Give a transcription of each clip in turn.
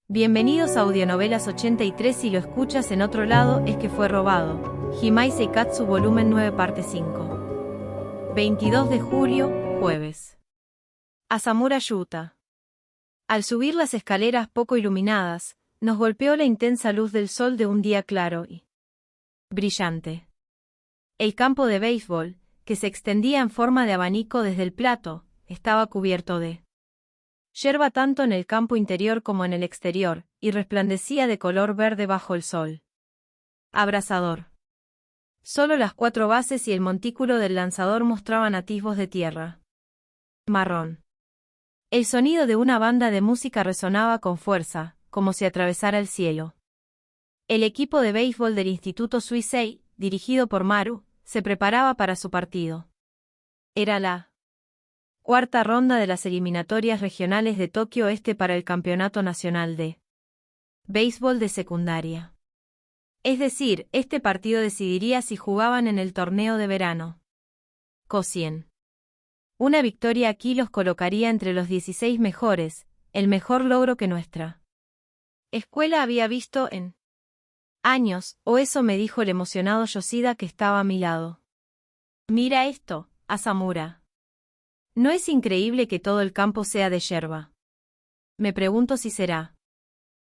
Bienvenidos a Audionovelas 83. Si lo escuchas en otro lado es que fue robado. Himai Seikatsu volumen 9 parte 5. 22 de julio, jueves. Asamura Yuta. Al subir las escaleras poco iluminadas, nos golpeó la intensa luz del sol de un día claro y brillante. El campo de béisbol, que se extendía en forma de abanico desde el plato, estaba cubierto de yerba tanto en el campo interior como en el exterior, y resplandecía de color verde bajo el sol abrasador. Solo las 4 bases y el montículo del lanzador mostraban atisbos de tierra marrón. El sonido de una banda de música resonaba con fuerza, como si atravesara el cielo. El equipo de béisbol del Instituto Suisei, dirigido por Maru, se preparaba para su partido. Era la cuarta ronda de las eliminatorias regionales de Tokio Este para el Campeonato Nacional de Béisbol de Secundaria. Es decir, este partido decidiría si jugaban en el torneo de verano. Cosien. Una victoria aquí los colocaría entre los 16 mejores, el mejor logro que nuestra escuela había visto en años, o eso me dijo el emocionado Yoshida que estaba a mi lado. Mira esto, Asamura. ¿No es increíble que todo el campo sea de yerba? Me pregunto si será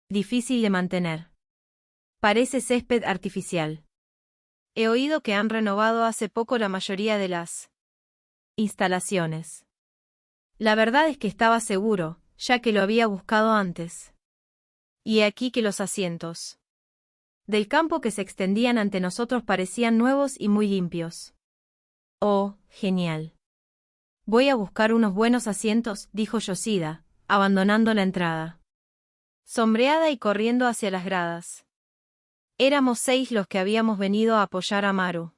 difícil de mantener. Parece césped artificial. He oído que han renovado hace poco la mayoría de las instalaciones. La verdad es que estaba seguro, ya que lo había buscado antes. Y he aquí que los asientos del campo que se extendían ante nosotros parecían nuevos y muy limpios. Oh, genial. Voy a buscar unos buenos asientos, dijo Yoshida, abandonando la entrada sombreada y corriendo hacia las gradas. Éramos 6 los que habíamos venido a apoyar a Maru.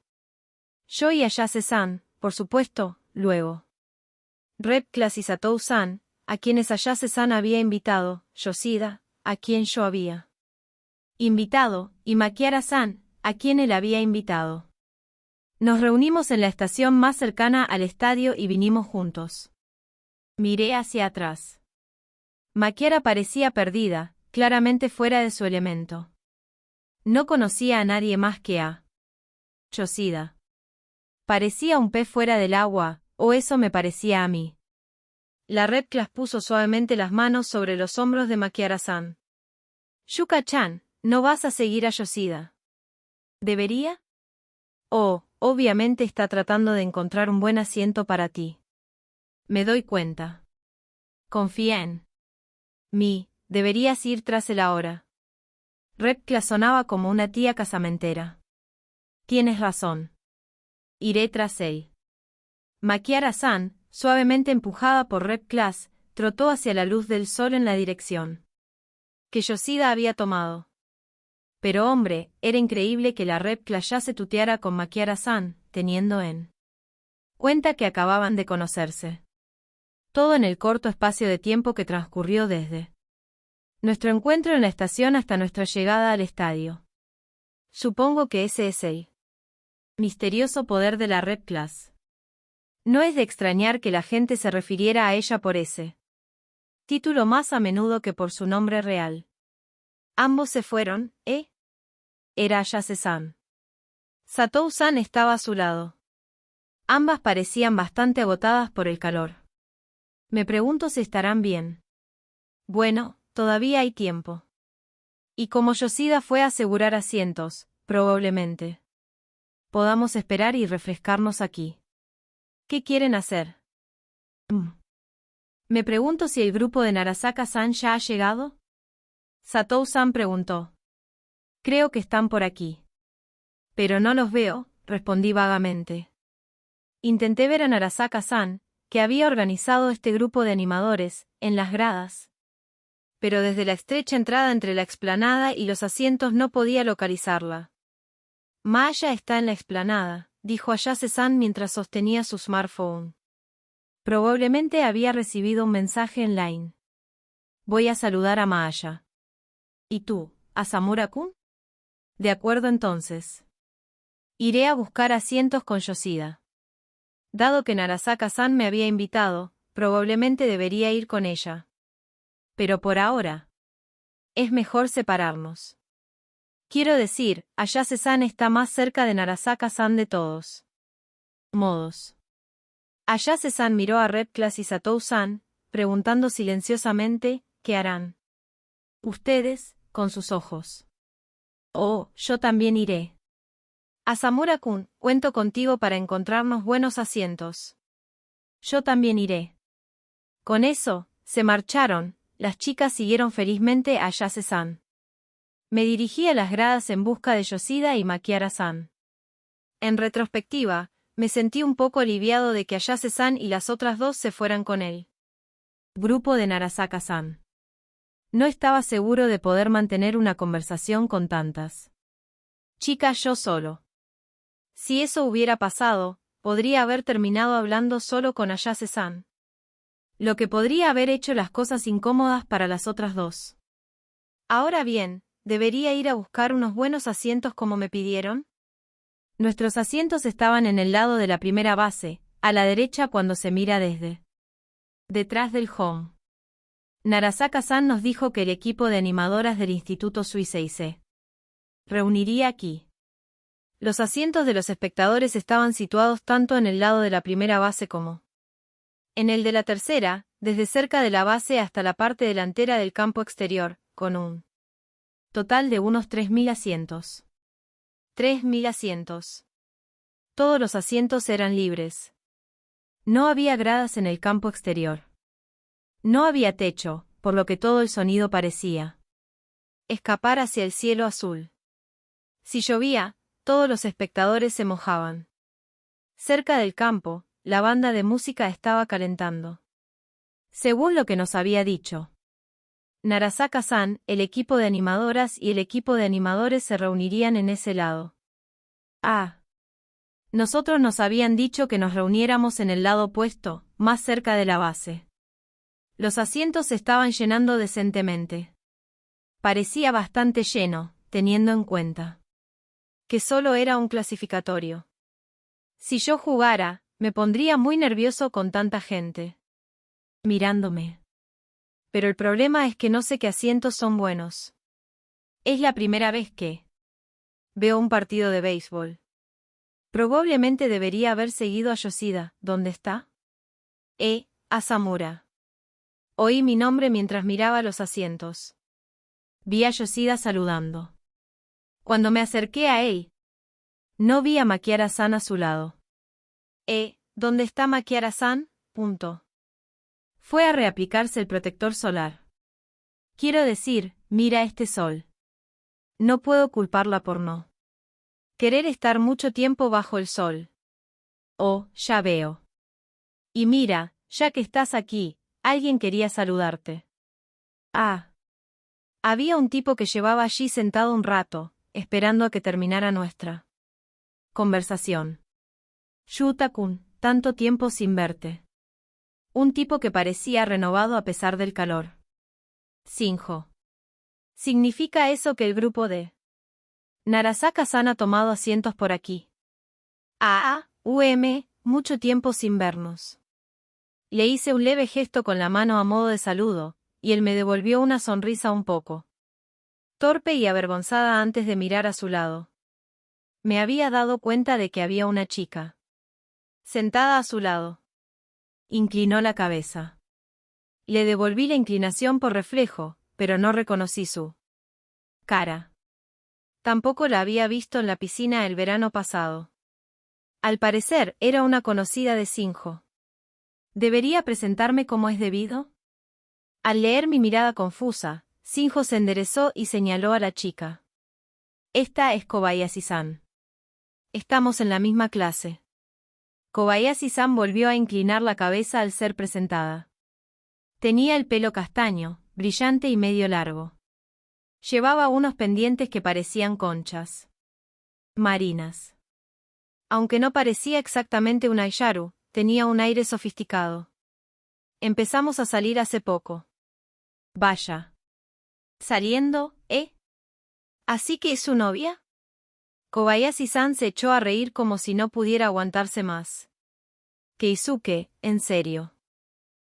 Yo y Ayase-san, por supuesto, luego Rep Class y Satou-san, a quienes Ayase-san había invitado, Yoshida, a quien yo había invitado, y Makiara-san, a quien él había invitado. Nos reunimos en la estación más cercana al estadio y vinimos juntos. Miré hacia atrás. Makiara parecía perdida, claramente fuera de su elemento. No conocía a nadie más que a Yoshida. Parecía un pez fuera del agua, o eso me parecía a mí. La Red Class puso suavemente las manos sobre los hombros de Makiara-san. Yuka-chan, ¿no vas a seguir a Yoshida? ¿Debería? Oh, obviamente está tratando de encontrar un buen asiento para ti. Me doy cuenta. Confía en mí, deberías ir tras él ahora. Rep Class sonaba como una tía casamentera. Tienes razón. Iré tras él. Makiara-san, suavemente empujada por Rep Class, trotó hacia la luz del sol en la dirección que Yoshida había tomado. Pero hombre, era increíble que la Rep Class ya se tuteara con Makiara-san, teniendo en cuenta que acababan de conocerse. Todo en el corto espacio de tiempo que transcurrió desde nuestro encuentro en la estación hasta nuestra llegada al estadio. Supongo que ese es el misterioso poder de la Rep Class. No es de extrañar que la gente se refiriera a ella por ese título más a menudo que por su nombre real. Ambos se fueron, ¿eh? Era Ayase-san. Satou-san estaba a su lado. Ambas parecían bastante agotadas por el calor. Me pregunto si estarán bien. Bueno, todavía hay tiempo. Y como Yoshida fue a asegurar asientos, probablemente podamos esperar y refrescarnos aquí. ¿Qué quieren hacer? Me pregunto si el grupo de Narasaka-san ya ha llegado. Satou-san preguntó. Creo que están por aquí. Pero no los veo, respondí vagamente. Intenté ver a Narasaka-san, que había organizado este grupo de animadores, en las gradas. Pero desde la estrecha entrada entre la explanada y los asientos no podía localizarla. Maya está en la explanada, dijo Ayase-san mientras sostenía su smartphone. Probablemente había recibido un mensaje en Line. Voy a saludar a Maya. ¿Y tú, Asamura-kun? De acuerdo entonces. Iré a buscar asientos con Yoshida. Dado que Narasaka-san me había invitado, probablemente debería ir con ella. Pero por ahora Es mejor separarnos. Quiero decir, Ayase-san está más cerca de Narasaka-san de todos modos. Ayase-san miró a Red Class y Satou-san, preguntando silenciosamente, ¿qué harán ustedes con sus ojos? Oh, yo también iré. Asamura-kun, cuento contigo para encontrarnos buenos asientos. Yo también iré. Con eso, se marcharon, las chicas siguieron felizmente a Ayase-san. Me dirigí a las gradas en busca de Yoshida y Makiara-san. En retrospectiva, me sentí un poco aliviado de que Ayase-san y las otras dos se fueran con él. Grupo de Narasaka-san. No estaba seguro de poder mantener una conversación con tantas chicas yo solo. Si eso hubiera pasado, podría haber terminado hablando solo con Ayase-san. Lo que podría haber hecho las cosas incómodas para las otras dos. Ahora bien, ¿debería ir a buscar unos buenos asientos como me pidieron? Nuestros asientos estaban en el lado de la primera base, a la derecha cuando se mira desde detrás del home. Narasaka-san nos dijo que el equipo de animadoras del Instituto Suisei se reuniría aquí. Los asientos de los espectadores estaban situados tanto en el lado de la primera base como en el de la tercera, desde cerca de la base hasta la parte delantera del campo exterior, con un total de unos 3.000 asientos. 3.000 asientos. Todos los asientos eran libres. No había gradas en el campo exterior. No había techo, por lo que todo el sonido parecía escapar hacia el cielo azul. Si llovía, todos los espectadores se mojaban. Cerca del campo, la banda de música estaba calentando. Según lo que nos había dicho Narasaka-san, el equipo de animadoras y el equipo de animadores se reunirían en ese lado. Ah. Nosotros nos habían dicho que nos reuniéramos en el lado opuesto, más cerca de la base. Los asientos se estaban llenando decentemente. Parecía bastante lleno, teniendo en cuenta que solo era un clasificatorio. Si yo jugara, me pondría muy nervioso con tanta gente mirándome. Pero el problema es que no sé qué asientos son buenos. Es la primera vez que veo un partido de béisbol. Probablemente debería haber seguido a Yoshida. ¿Dónde está? Asamura. Oí mi nombre mientras miraba los asientos. Vi a Yoshida saludando. Cuando me acerqué a él, no vi a Makiara-san a su lado. ¿Dónde está Makiara-san? Fue a reaplicarse el protector solar. Quiero decir, mira este sol. No puedo culparla por no querer estar mucho tiempo bajo el sol. Oh, ya veo. Y mira, ya que estás aquí, alguien quería saludarte. Ah. Había un tipo que llevaba allí sentado un rato, esperando a que terminara nuestra conversación. Yuta-kun, tanto tiempo sin verte. Un tipo que parecía renovado a pesar del calor. Shinjo. ¿Significa eso que el grupo de Narasaka-san ha tomado asientos por aquí? Mucho tiempo sin vernos. Le hice un leve gesto con la mano a modo de saludo, y él me devolvió una sonrisa un poco torpe y avergonzada antes de mirar a su lado. Me había dado cuenta de que había una chica sentada a su lado. Inclinó la cabeza. Le devolví la inclinación por reflejo, pero no reconocí su cara. Tampoco la había visto en la piscina el verano pasado. Al parecer, era una conocida de Shinjo. ¿Debería presentarme como es debido? Al leer mi mirada confusa, Shinjo se enderezó y señaló a la chica. Esta es Kobayashi-san. Estamos en la misma clase. Kobayashi-san volvió a inclinar la cabeza al ser presentada. Tenía el pelo castaño, brillante y medio largo. Llevaba unos pendientes que parecían conchas marinas. Aunque no parecía exactamente un Aiyaru, tenía un aire sofisticado. Empezamos a salir hace poco. Vaya. ¿Saliendo, ¿Así que es su novia? Kobayashi-san se echó a reír como si no pudiera aguantarse más. Keisuke, en serio.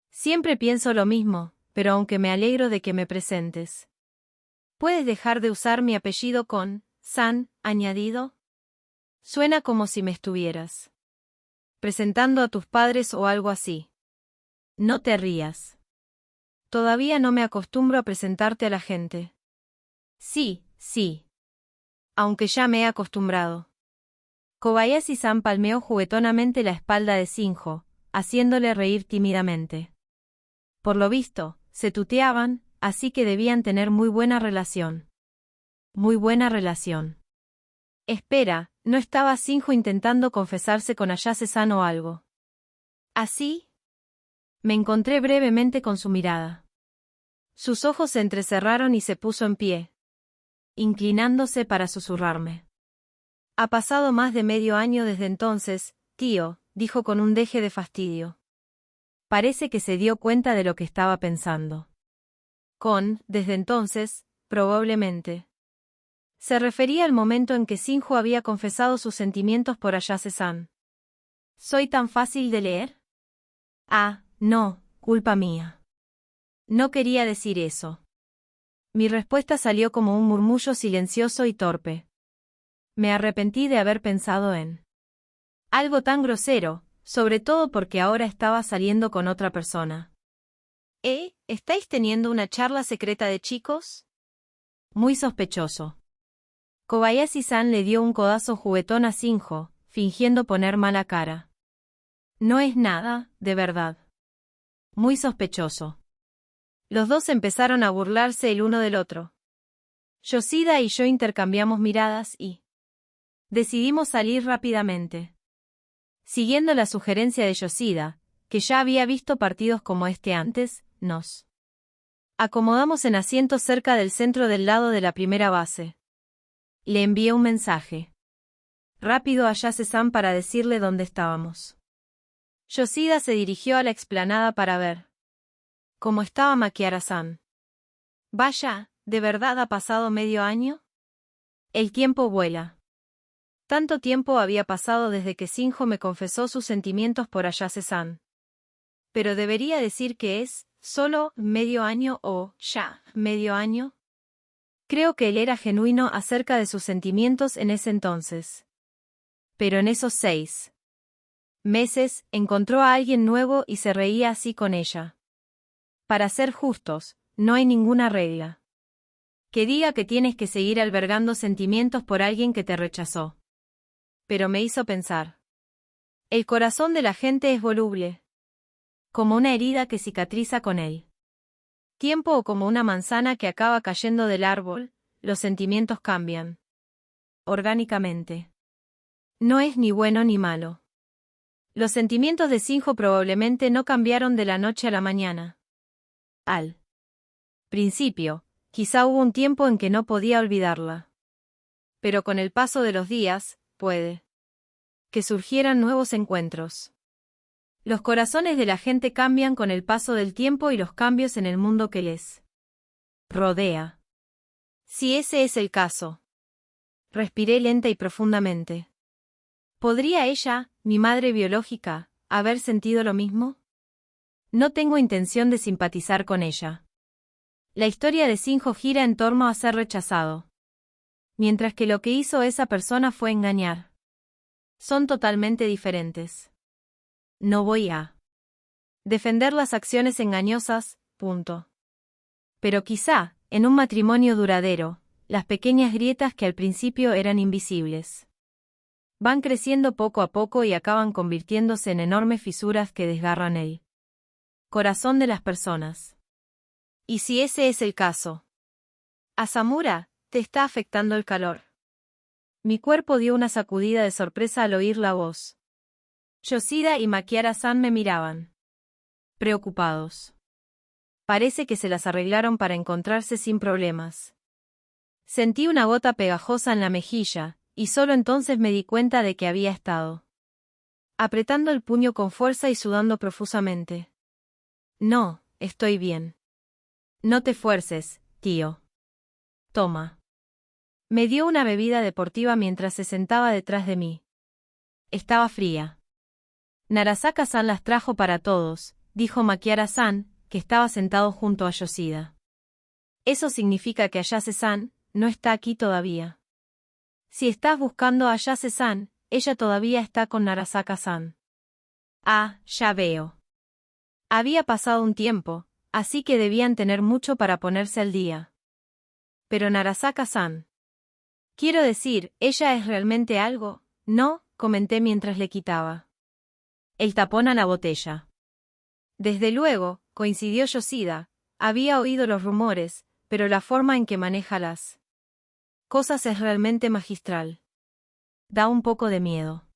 Siempre pienso lo mismo, pero aunque me alegro de que me presentes. ¿Puedes dejar de usar mi apellido con San añadido? Suena como si me estuvieras presentando a tus padres o algo así. No te rías. Todavía no me acostumbro a presentarte a la gente. Sí, sí. Aunque ya me he acostumbrado. Kobayashi-san palmeó juguetonamente la espalda de Shinjo, haciéndole reír tímidamente. Por lo visto, se tuteaban, así que debían tener muy buena relación. Muy buena relación. Espera, ¿no estaba Shinjo intentando confesarse con Ayase-san o algo? ¿Así? Me encontré brevemente con su mirada. Sus ojos se entrecerraron y se puso en pie, inclinándose para susurrarme. Ha pasado más de medio año desde entonces, tío, dijo con un deje de fastidio. Parece que se dio cuenta de lo que estaba pensando. Desde entonces, probablemente. Se refería al momento en que Shinjo había confesado sus sentimientos por Ayase-san. ¿Soy tan fácil de leer? Ah, no, culpa mía. No quería decir eso. Mi respuesta salió como un murmullo silencioso y torpe. Me arrepentí de haber pensado en algo tan grosero, sobre todo porque ahora estaba saliendo con otra persona. ¿Estáis teniendo una charla secreta de chicos? Muy sospechoso. Kobayashi-san le dio un codazo juguetón a Shinjo, fingiendo poner mala cara. No es nada, de verdad. Muy sospechoso. Los dos empezaron a burlarse el uno del otro. Yoshida y yo intercambiamos miradas y decidimos salir rápidamente. Siguiendo la sugerencia de Yoshida, que ya había visto partidos como este antes, nos acomodamos en asientos cerca del centro del lado de la primera base. Le envié un mensaje rápido a Ayase-san para decirle dónde estábamos. Yoshida se dirigió a la explanada para ver cómo estaba Makiara-san. Vaya, ¿de verdad ha pasado medio año? El tiempo vuela. Tanto tiempo había pasado desde que Shinjo me confesó sus sentimientos por Ayase-san. Pero debería decir que es solo medio año o ya medio año. Creo que él era genuino acerca de sus sentimientos en ese entonces. Pero en esos 6 meses encontró a alguien nuevo y se reía así con ella. Para ser justos, no hay ninguna regla que diga que tienes que seguir albergando sentimientos por alguien que te rechazó. Pero me hizo pensar. El corazón de la gente es voluble, como una herida que cicatriza con el tiempo o como una manzana que acaba cayendo del árbol, los sentimientos cambian orgánicamente. No es ni bueno ni malo. Los sentimientos de Shinjo probablemente no cambiaron de la noche a la mañana. Al principio, quizá hubo un tiempo en que no podía olvidarla. Pero con el paso de los días, puede que surgieran nuevos encuentros. Los corazones de la gente cambian con el paso del tiempo y los cambios en el mundo que les rodea. Si ese es el caso. Respiré lenta y profundamente. ¿Podría ella, mi madre biológica, haber sentido lo mismo? No tengo intención de simpatizar con ella. La historia de Shinjo gira en torno a ser rechazado. Mientras que lo que hizo esa persona fue engañar. Son totalmente diferentes. No voy a defender las acciones engañosas, punto. Pero quizá, en un matrimonio duradero, las pequeñas grietas que al principio eran invisibles van creciendo poco a poco y acaban convirtiéndose en enormes fisuras que desgarran el corazón de las personas. ¿Y si ese es el caso? Asamura, te está afectando el calor. Mi cuerpo dio una sacudida de sorpresa al oír la voz. Yoshida y Makiara-san me miraban, preocupados. Parece que se las arreglaron para encontrarse sin problemas. Sentí una gota pegajosa en la mejilla, y solo entonces me di cuenta de que había estado apretando el puño con fuerza y sudando profusamente. No, estoy bien. No te fuerces, tío. Toma. Me dio una bebida deportiva mientras se sentaba detrás de mí. Estaba fría. Narasaka-san las trajo para todos, dijo Makiara-san, que estaba sentado junto a Yoshida. Eso significa que Ayase-san no está aquí todavía. Si estás buscando a Ayase-san, ella todavía está con Narasaka-san. Ah, ya veo. Había pasado un tiempo, así que debían tener mucho para ponerse al día. Pero Narasaka-san. Quiero decir, ¿ella es realmente algo? No, comenté mientras le quitaba el tapón a la botella. Desde luego, coincidió Yoshida, había oído los rumores, pero la forma en que maneja las cosas es realmente magistral. Da un poco de miedo.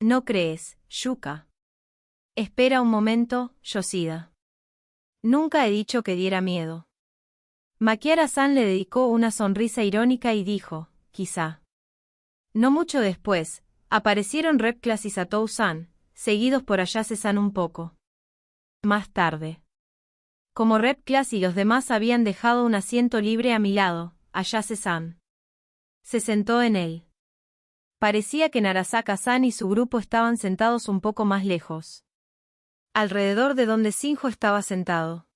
¿No crees, Yuka? Espera un momento, Yoshida. Nunca he dicho que diera miedo. Makiara-san le dedicó una sonrisa irónica y dijo, quizá. No mucho después, aparecieron Rep-Class y Satou-san, seguidos por Ayase-san un poco más tarde. Como Rep-Class y los demás habían dejado un asiento libre a mi lado, Ayase-san se sentó en él. Parecía que Narasaka-san y su grupo estaban sentados un poco más lejos, alrededor de donde Shinjo estaba sentado.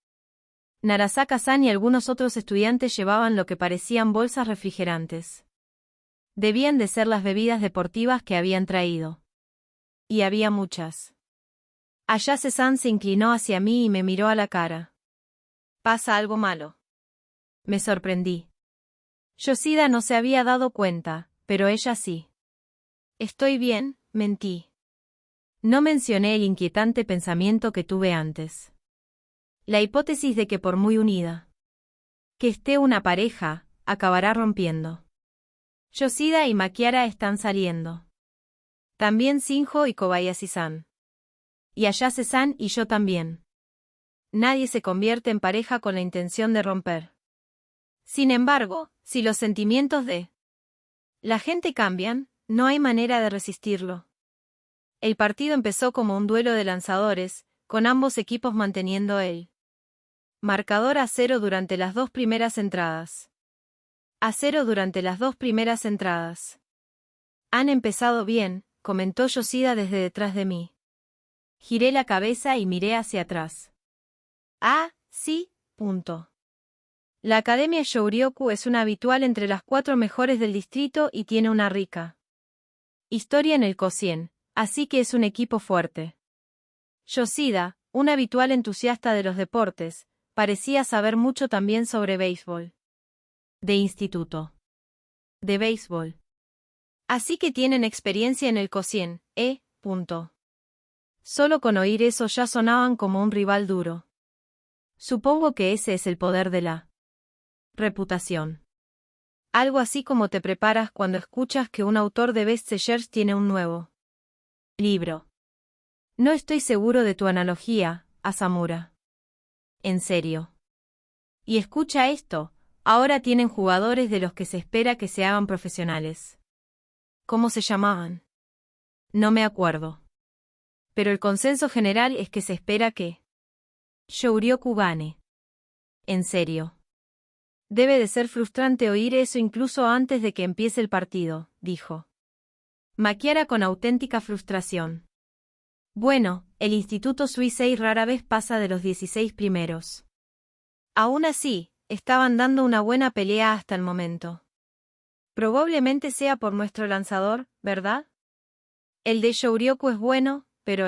Narasaka-san y algunos otros estudiantes llevaban lo que parecían bolsas refrigerantes. Debían de ser las bebidas deportivas que habían traído. Y había muchas. Ayase-san se inclinó hacia mí y me miró a la cara. ¿Pasa algo malo? Me sorprendí. Yoshida no se había dado cuenta, pero ella sí. Estoy bien, mentí. No mencioné el inquietante pensamiento que tuve antes. La hipótesis de que por muy unida que esté una pareja, acabará rompiendo. Yoshida y Makiara están saliendo. También Shinjo y Kobayashi-san. Y Ayase-san y yo también. Nadie se convierte en pareja con la intención de romper. Sin embargo, si los sentimientos de la gente cambian, no hay manera de resistirlo. El partido empezó como un duelo de lanzadores, con ambos equipos manteniendo el marcador a 0 durante las dos primeras entradas. A 0 durante las dos primeras entradas. Han empezado bien, comentó Yoshida desde detrás de mí. Giré la cabeza y miré hacia atrás. Ah, sí, punto. La Academia Shouryoku es una habitual entre las 4 mejores del distrito y tiene una rica historia en el Koshien, así que es un equipo fuerte. Yoshida, un habitual entusiasta de los deportes, parecía saber mucho también sobre béisbol. De instituto. De béisbol. Así que tienen experiencia en el Koshien, punto. Solo con oír eso ya sonaban como un rival duro. Supongo que ese es el poder de la reputación. Algo así como te preparas cuando escuchas que un autor de bestsellers tiene un nuevo libro. No estoy seguro de tu analogía, Asamura. En serio. Y escucha esto, ahora tienen jugadores de los que se espera que se hagan profesionales. ¿Cómo se llamaban? No me acuerdo. Pero el consenso general es que se espera que Shouryoku gane. En serio. Debe de ser frustrante oír eso incluso antes de que empiece el partido, dijo Makiara con auténtica frustración. Bueno, el Instituto Suisei rara vez pasa de los 16 primeros. Aún así, estaban dando una buena pelea hasta el momento. Probablemente sea por nuestro lanzador, ¿verdad? El de Shouryoku es bueno, pero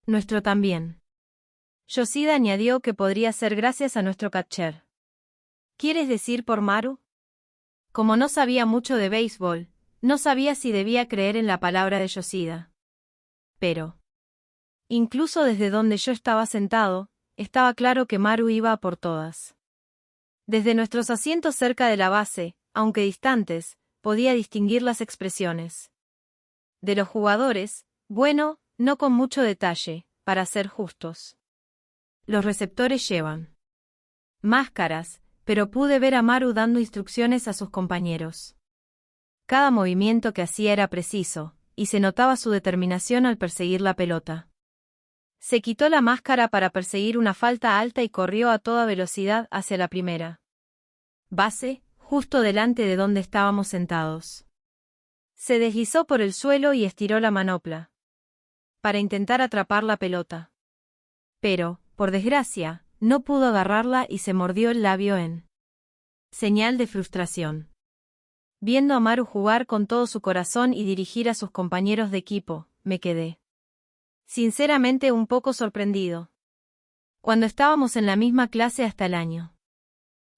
nuestro también. Yoshida añadió que podría ser gracias a nuestro catcher. ¿Quieres decir por Maru? Como no sabía mucho de béisbol, no sabía si debía creer en la palabra de Yoshida. Pero, incluso desde donde yo estaba sentado, estaba claro que Maru iba a por todas. Desde nuestros asientos cerca de la base, aunque distantes, podía distinguir las expresiones de los jugadores, bueno, no con mucho detalle, para ser justos. Los receptores llevan máscaras, pero pude ver a Maru dando instrucciones a sus compañeros. Cada movimiento que hacía era preciso, y se notaba su determinación al perseguir la pelota. Se quitó la máscara para perseguir una falta alta y corrió a toda velocidad hacia la primera base, justo delante de donde estábamos sentados. Se deslizó por el suelo y estiró la manopla para intentar atrapar la pelota. Pero, por desgracia, no pudo agarrarla y se mordió el labio en señal de frustración. Viendo a Maru jugar con todo su corazón y dirigir a sus compañeros de equipo, me quedé sinceramente un poco sorprendido. Cuando estábamos en la misma clase hasta el año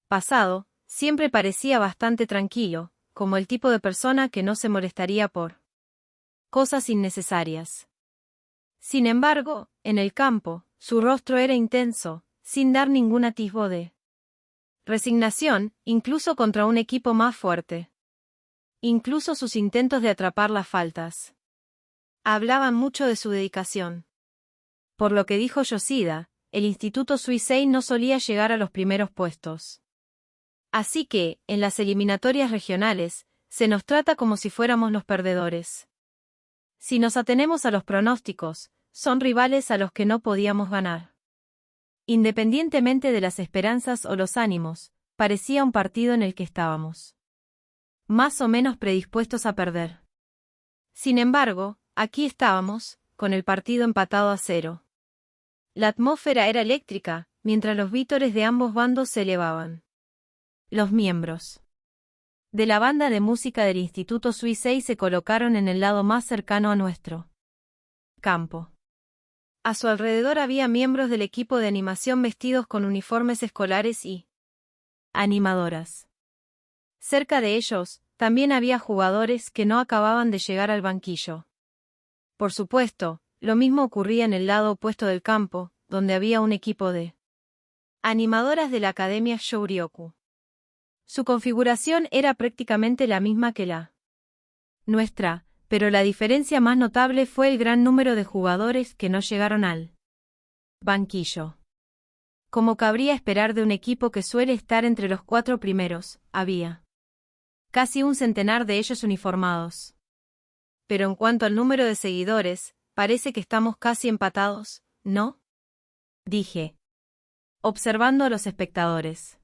pasado, siempre parecía bastante tranquilo, como el tipo de persona que no se molestaría por cosas innecesarias. Sin embargo, en el campo, su rostro era intenso, sin dar ningún atisbo de resignación, incluso contra un equipo más fuerte. Incluso sus intentos de atrapar las faltas hablaban mucho de su dedicación. Por lo que dijo Yoshida, el Instituto Suisei no solía llegar a los primeros puestos. Así que, en las eliminatorias regionales, se nos trata como si fuéramos los perdedores. Si nos atenemos a los pronósticos, son rivales a los que no podíamos ganar. Independientemente de las esperanzas o los ánimos, parecía un partido en el que estábamos más o menos predispuestos a perder. Sin embargo, aquí estábamos, con el partido empatado a 0. La atmósfera era eléctrica, mientras los vítores de ambos bandos se elevaban. Los miembros de la banda de música del Instituto Suisei se colocaron en el lado más cercano a nuestro campo. A su alrededor había miembros del equipo de animación vestidos con uniformes escolares y animadoras. Cerca de ellos, también había jugadores que no acababan de llegar al banquillo. Por supuesto, lo mismo ocurría en el lado opuesto del campo, donde había un equipo de animadoras de la Academia Shouryoku. Su configuración era prácticamente la misma que la nuestra, pero la diferencia más notable fue el gran número de jugadores que no llegaron al banquillo. Como cabría esperar de un equipo que suele estar entre los 4 primeros, había casi un centenar de ellos uniformados. Pero en cuanto al número de seguidores, parece que estamos casi empatados, ¿no? Dije, observando a los espectadores.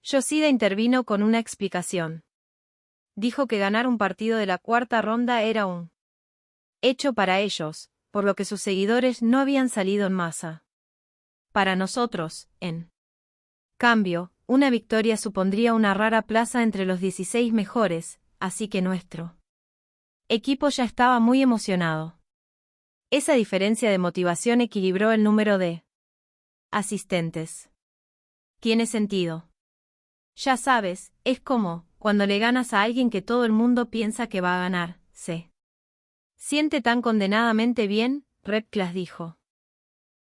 Yoshida intervino con una explicación. Dijo que ganar un partido de la cuarta ronda era un hecho para ellos, por lo que sus seguidores no habían salido en masa. Para nosotros, en cambio, una victoria supondría una rara plaza entre los 16 mejores, así que nuestro equipo ya estaba muy emocionado. Esa diferencia de motivación equilibró el número de asistentes. Tiene sentido. Ya sabes, es como, cuando le ganas a alguien que todo el mundo piensa que va a ganar, se siente tan condenadamente bien, Repclass dijo.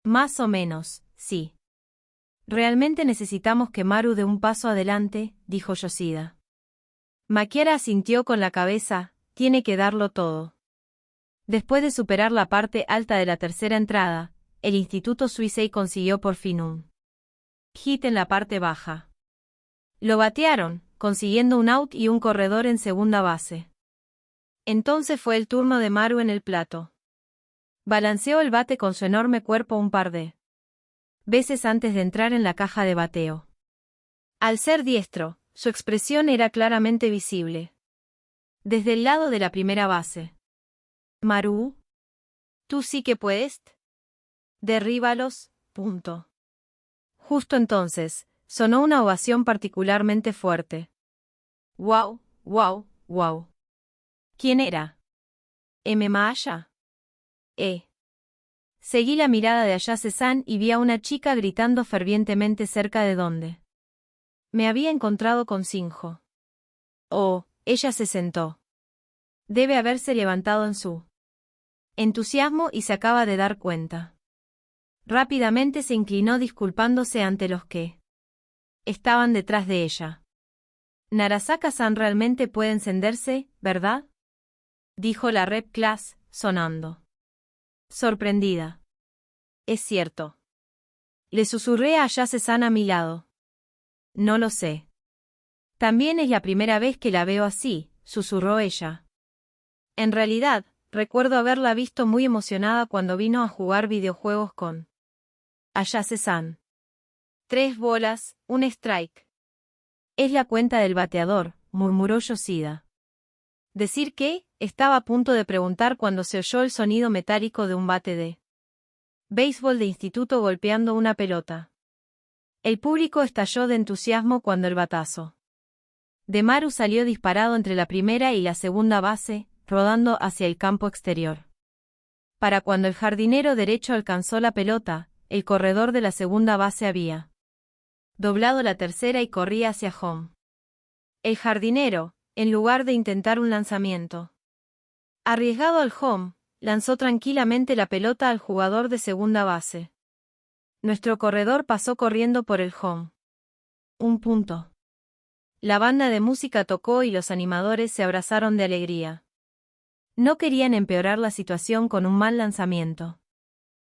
Más o menos, sí. Realmente necesitamos que Maru dé un paso adelante, dijo Yoshida. Makiara asintió con la cabeza, tiene que darlo todo. Después de superar la parte alta de la tercera entrada, el Instituto Suisei consiguió por fin un hit en la parte baja. Lo batearon, consiguiendo un out y un corredor en segunda base. Entonces fue el turno de Maru en el plato. Balanceó el bate con su enorme cuerpo un par de veces antes de entrar en la caja de bateo. Al ser diestro, su expresión era claramente visible. Desde el lado de la primera base. Maru, tú sí que puedes. Derríbalos, punto. Justo entonces, sonó una ovación particularmente fuerte. ¡Wow, wow, wow! ¿Quién era? ¿Maya? Seguí la mirada de Ayase-san y vi a una chica gritando fervientemente cerca de donde me había encontrado con Shinjo. Oh, ella se sentó. Debe haberse levantado en su entusiasmo y se acaba de dar cuenta. Rápidamente se inclinó disculpándose ante los que estaban detrás de ella. Narasaka-san realmente puede encenderse, ¿verdad? Dijo la Repclass, sonando sorprendida. Es cierto. Le susurré a Ayase-san a mi lado. No lo sé. También es la primera vez que la veo así, susurró ella. En realidad, recuerdo haberla visto muy emocionada cuando vino a jugar videojuegos con Ayase-san. 3 bolas, un strike. Es la cuenta del bateador, murmuró Yoshida. ¿Decir qué? Estaba a punto de preguntar cuando se oyó el sonido metálico de un bate de béisbol de instituto golpeando una pelota. El público estalló de entusiasmo cuando el batazo de Maru salió disparado entre la primera y la segunda base, rodando hacia el campo exterior. Para cuando el jardinero derecho alcanzó la pelota, el corredor de la segunda base había doblado la tercera y corría hacia home. El jardinero, en lugar de intentar un lanzamiento arriesgado al home, lanzó tranquilamente la pelota al jugador de segunda base. Nuestro corredor pasó corriendo por el home. Un punto. La banda de música tocó y los animadores se abrazaron de alegría. No querían empeorar la situación con un mal lanzamiento.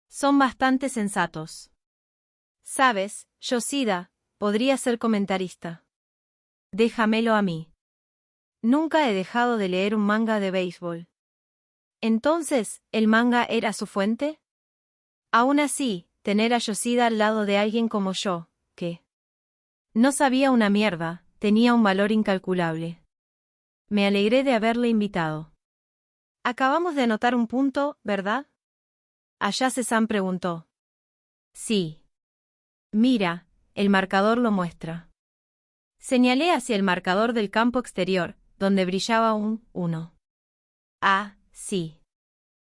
Son bastante sensatos. Sabes, Yoshida, podría ser comentarista. Déjamelo a mí. Nunca he dejado de leer un manga de béisbol. Entonces, ¿el manga era su fuente? Aún así, tener a Yoshida al lado de alguien como yo, que no sabía una mierda, tenía un valor incalculable. Me alegré de haberle invitado. Acabamos de anotar un punto, ¿verdad? Ayase-san preguntó. Sí. Mira, el marcador lo muestra. Señalé hacia el marcador del campo exterior, donde brillaba un 1. Ah, sí.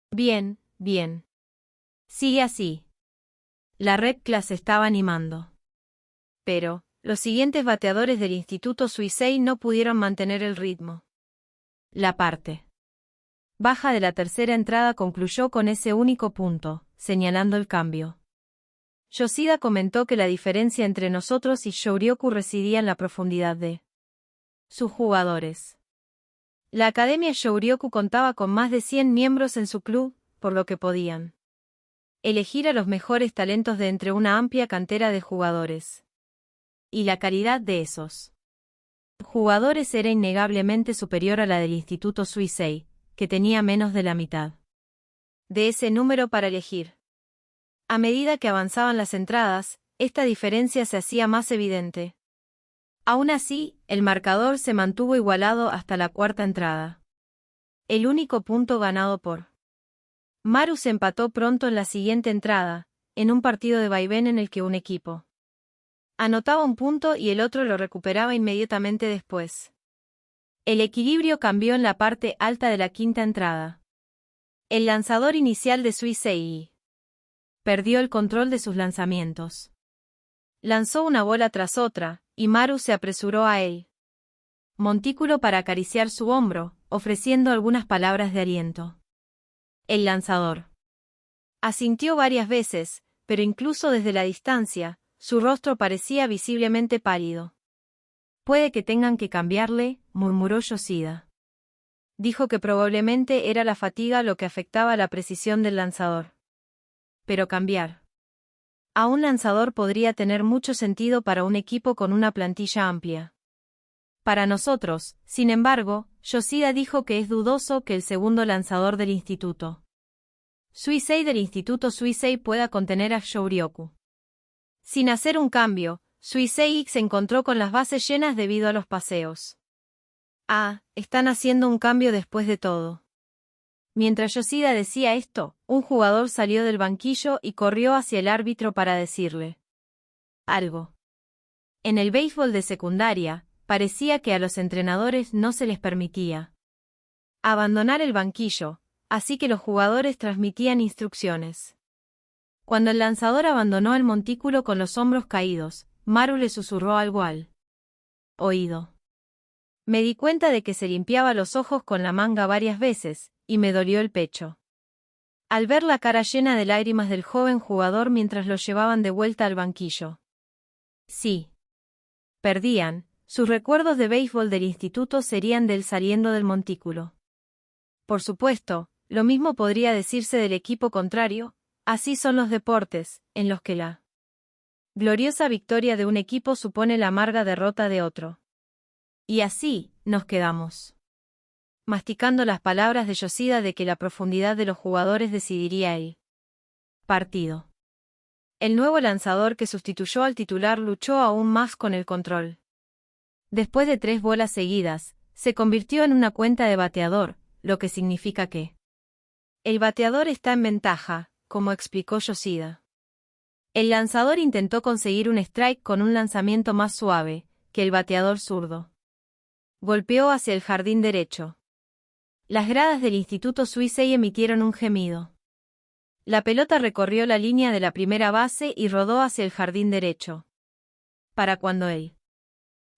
Bien, bien. Sigue así. La red class estaba animando. Pero, los siguientes bateadores del Instituto Suisei no pudieron mantener el ritmo. La parte baja de la tercera entrada concluyó con ese único punto, señalando el cambio. Yoshida comentó que la diferencia entre nosotros y Shouryoku residía en la profundidad de sus jugadores. La Academia Shouryoku contaba con más de 100 miembros en su club, por lo que podían elegir a los mejores talentos de entre una amplia cantera de jugadores. Y la calidad de esos jugadores era innegablemente superior a la del Instituto Suisei, que tenía menos de la mitad de ese número para elegir. A medida que avanzaban las entradas, esta diferencia se hacía más evidente. Aún así, el marcador se mantuvo igualado hasta la cuarta entrada. El único punto ganado por Maru se empató pronto en la siguiente entrada, en un partido de vaivén en el que un equipo anotaba un punto y el otro lo recuperaba inmediatamente después. El equilibrio cambió en la parte alta de la quinta entrada. El lanzador inicial de Suisei perdió el control de sus lanzamientos. Lanzó una bola tras otra, y Maru se apresuró a él. Montículo para acariciar su hombro, ofreciendo algunas palabras de aliento. El lanzador asintió varias veces, pero incluso desde la distancia, su rostro parecía visiblemente pálido. Puede que tengan que cambiarle, murmuró Yoshida. Dijo que probablemente era la fatiga lo que afectaba la precisión del lanzador. Pero cambiar a un lanzador podría tener mucho sentido para un equipo con una plantilla amplia. Para nosotros, sin embargo, Yoshida dijo que es dudoso que el segundo lanzador del Instituto Suisei pueda contener a Shouryoku. Sin hacer un cambio, Suisei se encontró con las bases llenas debido a los paseos. Ah, están haciendo un cambio después de todo. Mientras Yoshida decía esto, un jugador salió del banquillo y corrió hacia el árbitro para decirle algo. En el béisbol de secundaria, parecía que a los entrenadores no se les permitía abandonar el banquillo, así que los jugadores transmitían instrucciones. Cuando el lanzador abandonó el montículo con los hombros caídos, Maru le susurró algo al oído. Me di cuenta de que se limpiaba los ojos con la manga varias veces, y me dolió el pecho. Al ver la cara llena de lágrimas del joven jugador mientras lo llevaban de vuelta al banquillo. Sí. Perdían, sus recuerdos de béisbol del instituto serían de él saliendo del montículo. Por supuesto, lo mismo podría decirse del equipo contrario, así son los deportes, en los que la gloriosa victoria de un equipo supone la amarga derrota de otro. Y así, nos quedamos masticando las palabras de Yoshida de que la profundidad de los jugadores decidiría el partido. El nuevo lanzador que sustituyó al titular luchó aún más con el control. Después de 3 bolas seguidas, se convirtió en una cuenta de bateador, lo que significa que el bateador está en ventaja, como explicó Yoshida. El lanzador intentó conseguir un strike con un lanzamiento más suave que el bateador zurdo. Golpeó hacia el jardín derecho. Las gradas del Instituto Suisei emitieron un gemido. La pelota recorrió la línea de la primera base y rodó hacia el jardín derecho. Para cuando el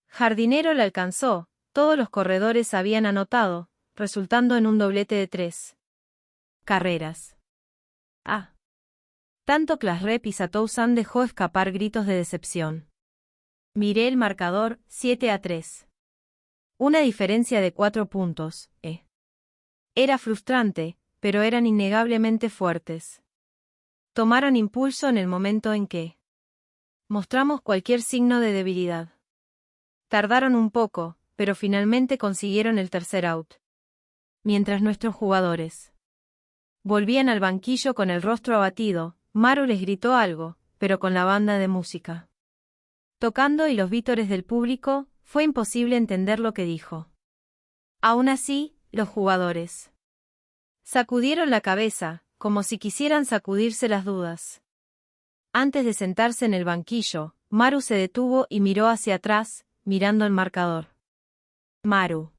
jardinero la alcanzó, todos los corredores habían anotado, resultando en un doblete de 3 carreras. Tanto Klasrep y Satou-san dejó escapar gritos de decepción. Miré el marcador, 7-3. Una diferencia de 4 puntos, Era frustrante, pero eran innegablemente fuertes. Tomaron impulso en el momento en que mostramos cualquier signo de debilidad. Tardaron un poco, pero finalmente consiguieron el tercer out. Mientras nuestros jugadores volvían al banquillo con el rostro abatido, Maru les gritó algo, pero con la banda de música tocando y los vítores del público, fue imposible entender lo que dijo. Aún así, los jugadores sacudieron la cabeza, como si quisieran sacudirse las dudas. Antes de sentarse en el banquillo, Maru se detuvo y miró hacia atrás, mirando el marcador. Maru.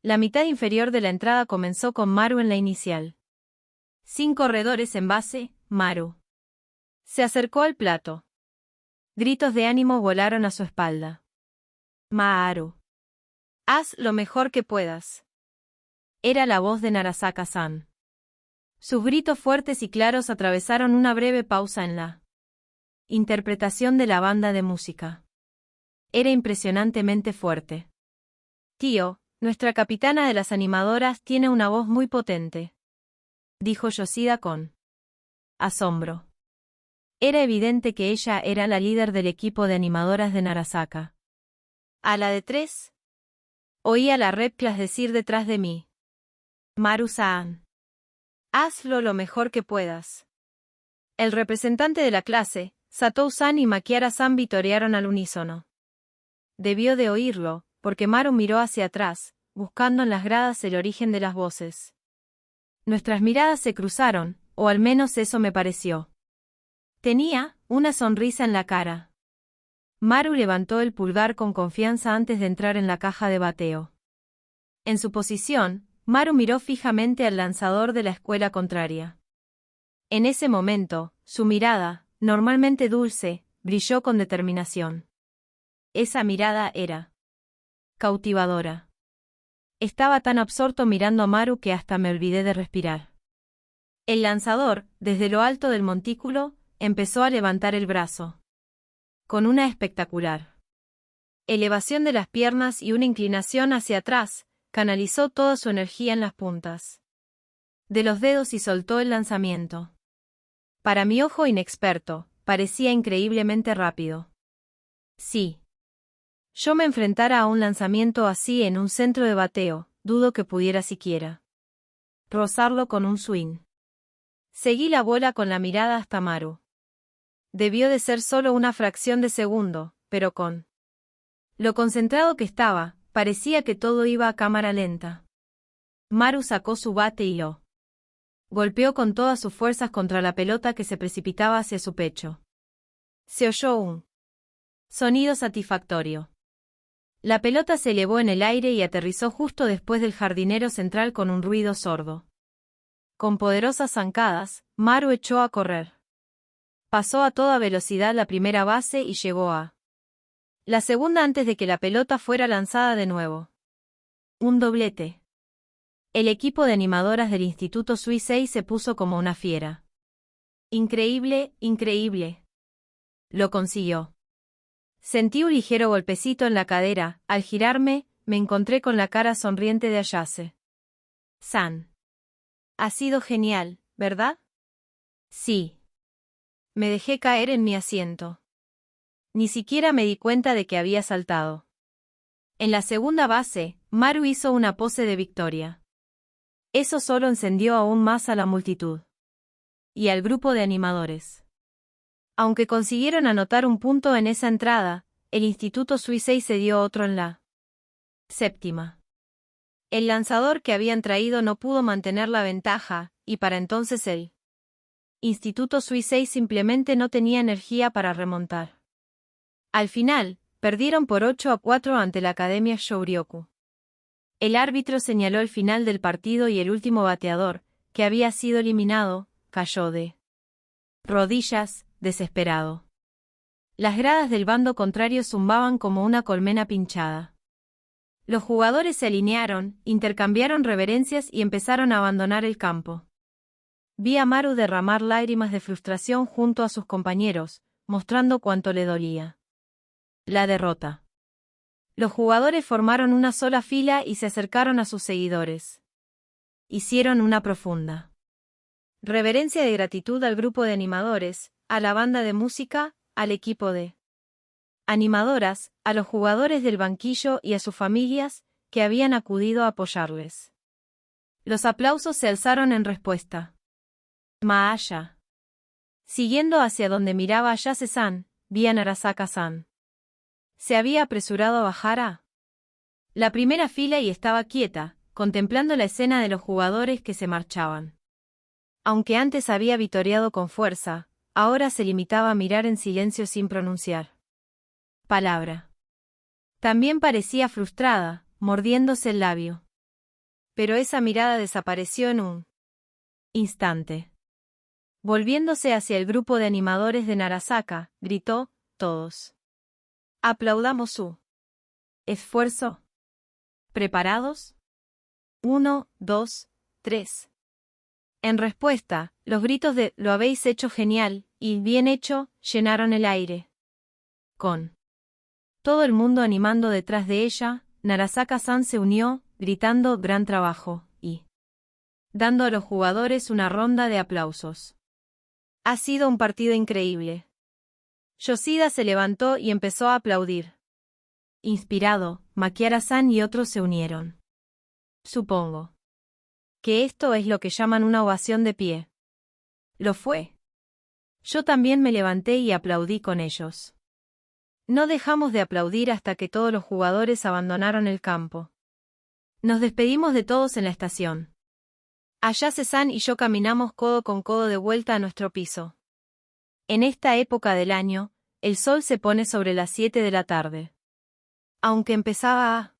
La mitad inferior de la entrada comenzó con Maru en la inicial. 5 corredores en base, Maru. Se acercó al plato. Gritos de ánimo volaron a su espalda. Maru. Haz lo mejor que puedas. Era la voz de Narasaka-san. Sus gritos fuertes y claros atravesaron una breve pausa en la interpretación de la banda de música. Era impresionantemente fuerte. Tío, nuestra capitana de las animadoras tiene una voz muy potente, dijo Yoshida con asombro. Era evidente que ella era la líder del equipo de animadoras de Narasaka. ¿A la de 3? Oí a la Red Class decir detrás de mí. Maru-san. Hazlo lo mejor que puedas. El representante de la clase, Satou-san y Makiara-san vitorearon al unísono. Debió de oírlo, porque Maru miró hacia atrás, buscando en las gradas el origen de las voces. Nuestras miradas se cruzaron, o al menos eso me pareció. Tenía una sonrisa en la cara. Maru levantó el pulgar con confianza antes de entrar en la caja de bateo. En su posición, Maru miró fijamente al lanzador de la escuela contraria. En ese momento, su mirada, normalmente dulce, brilló con determinación. Esa mirada era cautivadora. Estaba tan absorto mirando a Maru que hasta me olvidé de respirar. El lanzador, desde lo alto del montículo, empezó a levantar el brazo. Con una espectacular elevación de las piernas y una inclinación hacia atrás, canalizó toda su energía en las puntas de los dedos y soltó el lanzamiento. Para mi ojo inexperto, parecía increíblemente rápido. Si yo me enfrentara a un lanzamiento así en un centro de bateo, dudo que pudiera siquiera rozarlo con un swing. Seguí la bola con la mirada hasta Maru. Debió de ser solo una fracción de segundo, pero con lo concentrado que estaba, parecía que todo iba a cámara lenta. Maru sacó su bate y lo golpeó con todas sus fuerzas contra la pelota que se precipitaba hacia su pecho. Se oyó un sonido satisfactorio. La pelota se elevó en el aire y aterrizó justo después del jardinero central con un ruido sordo. Con poderosas zancadas, Maru echó a correr. Pasó a toda velocidad la primera base y llegó a la segunda antes de que la pelota fuera lanzada de nuevo. Un doblete. El equipo de animadoras del Instituto Suisei se puso como una fiera. Increíble, increíble. Lo consiguió. Sentí un ligero golpecito en la cadera, al girarme, me encontré con la cara sonriente de Ayase. San. Ha sido genial, ¿verdad? Sí. Me dejé caer en mi asiento. Ni siquiera me di cuenta de que había saltado. En la segunda base, Maru hizo una pose de victoria. Eso solo encendió aún más a la multitud. Y al grupo de animadores. Aunque consiguieron anotar un punto en esa entrada, el Instituto Suisei se dio otro en la séptima. El lanzador que habían traído no pudo mantener la ventaja, y para entonces el Instituto Suisei simplemente no tenía energía para remontar. Al final, perdieron por 8-4 ante la Academia Shouryoku. El árbitro señaló el final del partido y el último bateador, que había sido eliminado, cayó de rodillas, desesperado. Las gradas del bando contrario zumbaban como una colmena pinchada. Los jugadores se alinearon, intercambiaron reverencias y empezaron a abandonar el campo. Vi a Maru derramar lágrimas de frustración junto a sus compañeros, mostrando cuánto le dolía la derrota. Los jugadores formaron una sola fila y se acercaron a sus seguidores. Hicieron una profunda reverencia de gratitud al grupo de animadores, a la banda de música, al equipo de animadoras, a los jugadores del banquillo y a sus familias, que habían acudido a apoyarles. Los aplausos se alzaron en respuesta. Maaya. Siguiendo hacia donde miraba Ayase-san, vi a Narasaka-san. Se había apresurado a bajar a la primera fila y estaba quieta, contemplando la escena de los jugadores que se marchaban. Aunque antes había vitoreado con fuerza, ahora se limitaba a mirar en silencio sin pronunciar palabra. También parecía frustrada, mordiéndose el labio. Pero esa mirada desapareció en un instante. Volviéndose hacia el grupo de animadores de Narasaka, gritó, todos. Aplaudamos su esfuerzo. ¿Preparados? 1, 2, 3. En respuesta, los gritos de «lo habéis hecho genial» y «bien hecho» llenaron el aire. Con todo el mundo animando detrás de ella, Narasaka-san se unió, gritando «gran trabajo» y dando a los jugadores una ronda de aplausos. Ha sido un partido increíble. Yoshida se levantó y empezó a aplaudir. Inspirado, Makiara-san y otros se unieron. Supongo que esto es lo que llaman una ovación de pie. Lo fue. Yo también me levanté y aplaudí con ellos. No dejamos de aplaudir hasta que todos los jugadores abandonaron el campo. Nos despedimos de todos en la estación. Ayase-san y yo caminamos codo con codo de vuelta a nuestro piso. En esta época del año, el sol se pone sobre las 7 de la tarde. Aunque empezaba a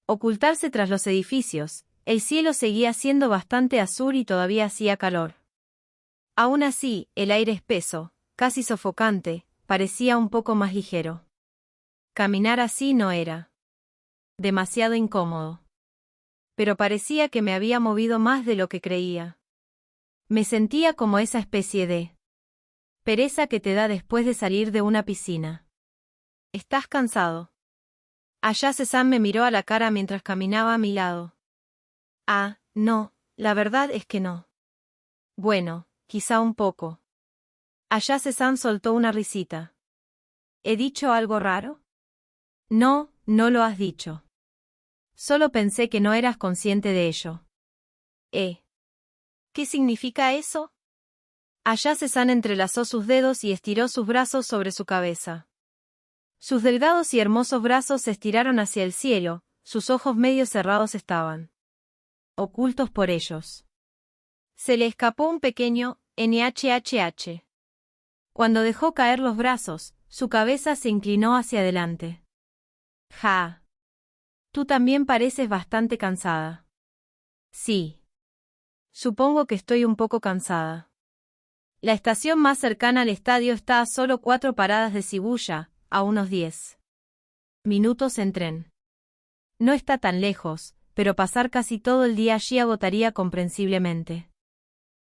ocultarse tras los edificios, el cielo seguía siendo bastante azul y todavía hacía calor. Aún así, el aire espeso, casi sofocante, parecía un poco más ligero. Caminar así no era demasiado incómodo. Pero parecía que me había movido más de lo que creía. Me sentía como esa especie de pereza que te da después de salir de una piscina. ¿Estás cansado? Ayase-san me miró a la cara mientras caminaba a mi lado. Ah, no, la verdad es que no. Bueno, quizá un poco. Ayase-san soltó una risita. ¿He dicho algo raro? No, no lo has dicho. Solo pensé que no eras consciente de ello. ¿Qué significa eso? Ayase-san entrelazó sus dedos y estiró sus brazos sobre su cabeza. Sus delgados y hermosos brazos se estiraron hacia el cielo, sus ojos medio cerrados estaban ocultos por ellos. Se le escapó un pequeño NHHH. Cuando dejó caer los brazos, su cabeza se inclinó hacia adelante. Ja. Tú también pareces bastante cansada. Sí. Supongo que estoy un poco cansada. La estación más cercana al estadio está a solo 4 paradas de Shibuya, a unos 10 minutos en tren. No está tan lejos, pero pasar casi todo el día allí agotaría comprensiblemente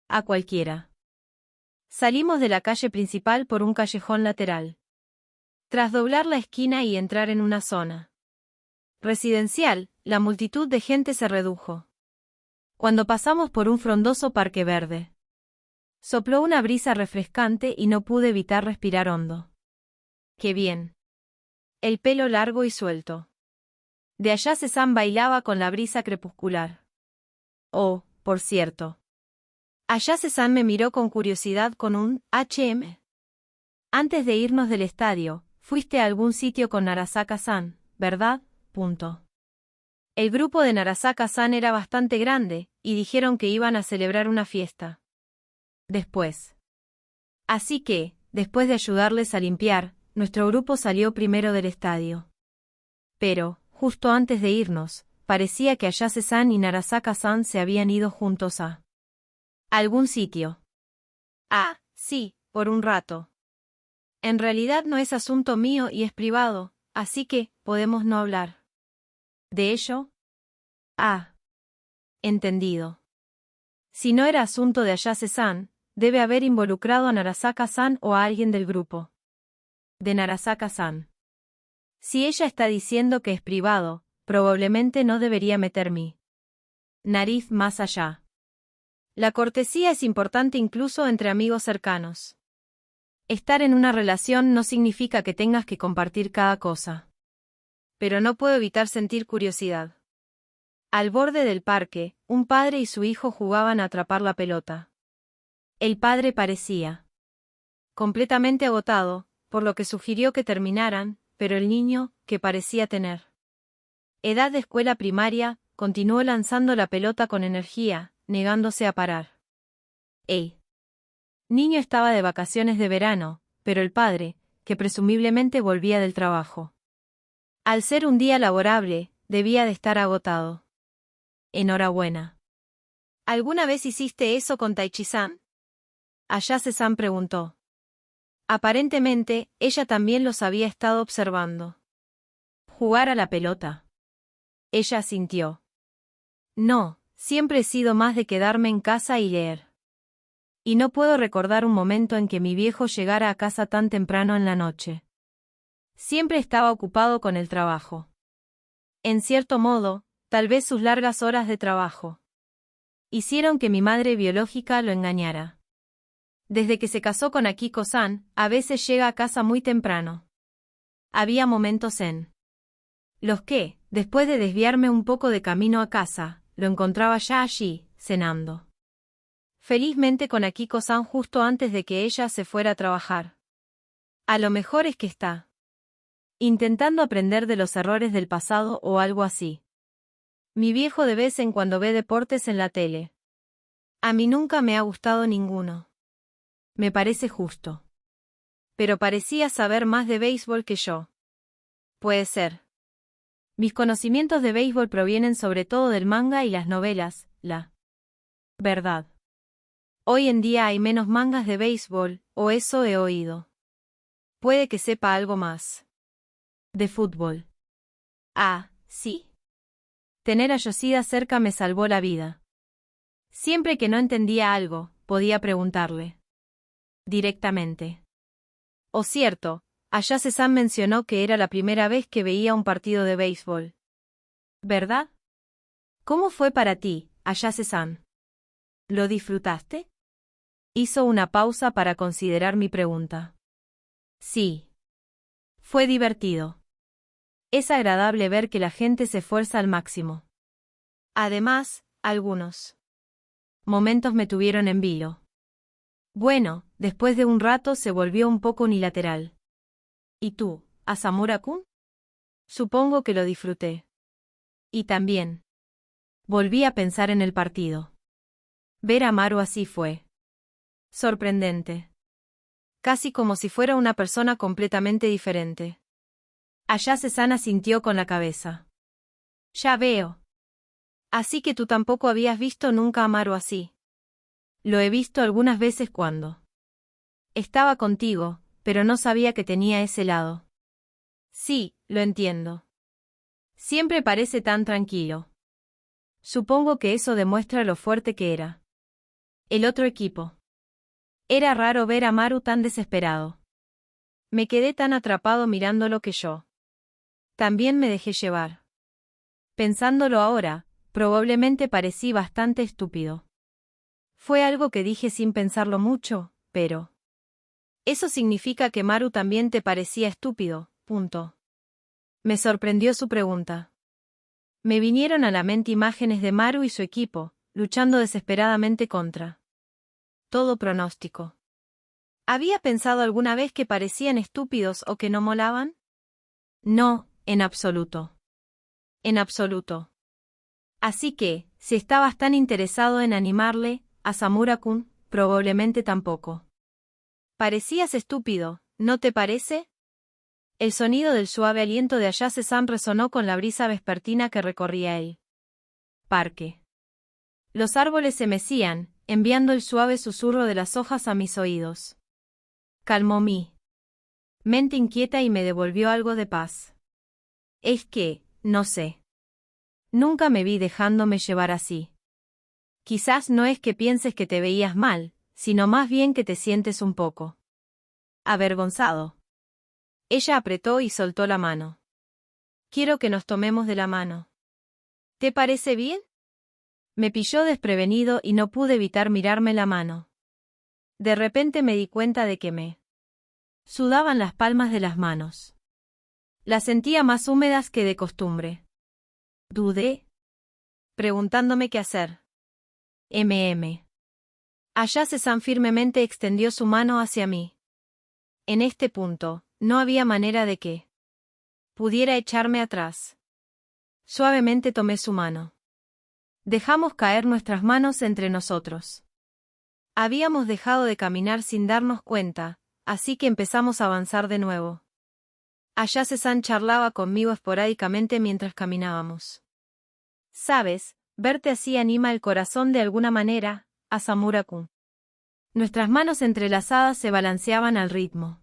a cualquiera. Salimos de la calle principal por un callejón lateral. Tras doblar la esquina y entrar en una zona residencial, la multitud de gente se redujo. Cuando pasamos por un frondoso parque verde, sopló una brisa refrescante y no pude evitar respirar hondo. ¡Qué bien! El pelo largo y suelto. De Ayase-san bailaba con la brisa crepuscular. Oh, por cierto. Ayase-san me miró con curiosidad con un «HM». Antes de irnos del estadio, fuiste a algún sitio con Narasaka-san, ¿verdad? El grupo de Narasaka-san era bastante grande, y dijeron que iban a celebrar una fiesta. Después. Así que, después de ayudarles a limpiar, nuestro grupo salió primero del estadio. Pero, justo antes de irnos, parecía que Ayase-san y Narasaka-san se habían ido juntos a algún sitio. Ah, sí, por un rato. En realidad no es asunto mío y es privado, así que, podemos no hablar de ello. Ah. Entendido. Si no era asunto de Ayase-san, debe haber involucrado a Narasaka-san o a alguien del grupo de Narasaka-san. Si ella está diciendo que es privado, probablemente no debería meter mi nariz más allá. La cortesía es importante incluso entre amigos cercanos. Estar en una relación no significa que tengas que compartir cada cosa. Pero no puedo evitar sentir curiosidad. Al borde del parque, un padre y su hijo jugaban a atrapar la pelota. El padre parecía completamente agotado, por lo que sugirió que terminaran, pero el niño, que parecía tener edad de escuela primaria, continuó lanzando la pelota con energía, negándose a parar. El niño estaba de vacaciones de verano, pero el padre, que presumiblemente volvía del trabajo. Al ser un día laborable, debía de estar agotado. Enhorabuena. ¿Alguna vez hiciste eso con Taichi-san? Ayase-san preguntó. Aparentemente, ella también los había estado observando. ¿Jugar a la pelota? Ella asintió. No, siempre he sido más de quedarme en casa y leer. Y no puedo recordar un momento en que mi viejo llegara a casa tan temprano en la noche. Siempre estaba ocupado con el trabajo. En cierto modo, tal vez sus largas horas de trabajo hicieron que mi madre biológica lo engañara. Desde que se casó con Akiko-san, a veces llega a casa muy temprano. Había momentos en los que, después de desviarme un poco de camino a casa, lo encontraba ya allí, cenando. Felizmente con Akiko-san justo antes de que ella se fuera a trabajar. A lo mejor es que está intentando aprender de los errores del pasado o algo así. Mi viejo de vez en cuando ve deportes en la tele. A mí nunca me ha gustado ninguno. Me parece justo. Pero parecía saber más de béisbol que yo. Puede ser. Mis conocimientos de béisbol provienen sobre todo del manga y las novelas, la verdad. Hoy en día hay menos mangas de béisbol, o eso he oído. Puede que sepa algo más. De fútbol. Ah, sí. Tener a Yoshida cerca me salvó la vida. Siempre que no entendía algo, podía preguntarle directamente. O cierto, Ayase-san mencionó que era la primera vez que veía un partido de béisbol. ¿Verdad? ¿Cómo fue para ti, Ayase-san? ¿Lo disfrutaste? Hizo una pausa para considerar mi pregunta. Sí. Fue divertido. Es agradable ver que la gente se esfuerza al máximo. Además, algunos momentos me tuvieron en vilo. Bueno, después de un rato se volvió un poco unilateral. ¿Y tú, Asamura-kun? Supongo que lo disfruté. Y también. Volví a pensar en el partido. Ver a Maru así fue sorprendente. Casi como si fuera una persona completamente diferente. Ayase-san asintió con la cabeza. Ya veo. Así que tú tampoco habías visto nunca a Maru así. Lo he visto algunas veces cuando estaba contigo, pero no sabía que tenía ese lado. Sí, lo entiendo. Siempre parece tan tranquilo. Supongo que eso demuestra lo fuerte que era el otro equipo. Era raro ver a Maru tan desesperado. Me quedé tan atrapado mirándolo que yo también me dejé llevar. Pensándolo ahora, probablemente parecí bastante estúpido. Fue algo que dije sin pensarlo mucho, pero eso significa que Maru también te parecía estúpido, punto. Me sorprendió su pregunta. Me vinieron a la mente imágenes de Maru y su equipo, luchando desesperadamente contra todo pronóstico. ¿Había pensado alguna vez que parecían estúpidos o que no molaban? No, en absoluto. En absoluto. Así que, si estabas tan interesado en animarle, Asamura-kun, probablemente tampoco. Parecías estúpido, ¿no te parece? El sonido del suave aliento de Ayase-san resonó con la brisa vespertina que recorría el parque. Los árboles se mecían, enviando el suave susurro de las hojas a mis oídos. Calmó mi mente inquieta y me devolvió algo de paz. Es que, no sé. Nunca me vi dejándome llevar así. Quizás no es que pienses que te veías mal, sino más bien que te sientes un poco avergonzado. Ella apretó y soltó la mano. Quiero que nos tomemos de la mano. ¿Te parece bien? Me pilló desprevenido y no pude evitar mirarme la mano. De repente me di cuenta de que me sudaban las palmas de las manos. Las sentía más húmedas que de costumbre. Dudé, preguntándome qué hacer. Ayase-san firmemente extendió su mano hacia mí. En este punto, no había manera de que pudiera echarme atrás. Suavemente tomé su mano. Dejamos caer nuestras manos entre nosotros. Habíamos dejado de caminar sin darnos cuenta, así que empezamos a avanzar de nuevo. Ayase-san charlaba conmigo esporádicamente mientras caminábamos. Sabes, verte así anima el corazón de alguna manera, Asamura-kun. Nuestras manos entrelazadas se balanceaban al ritmo.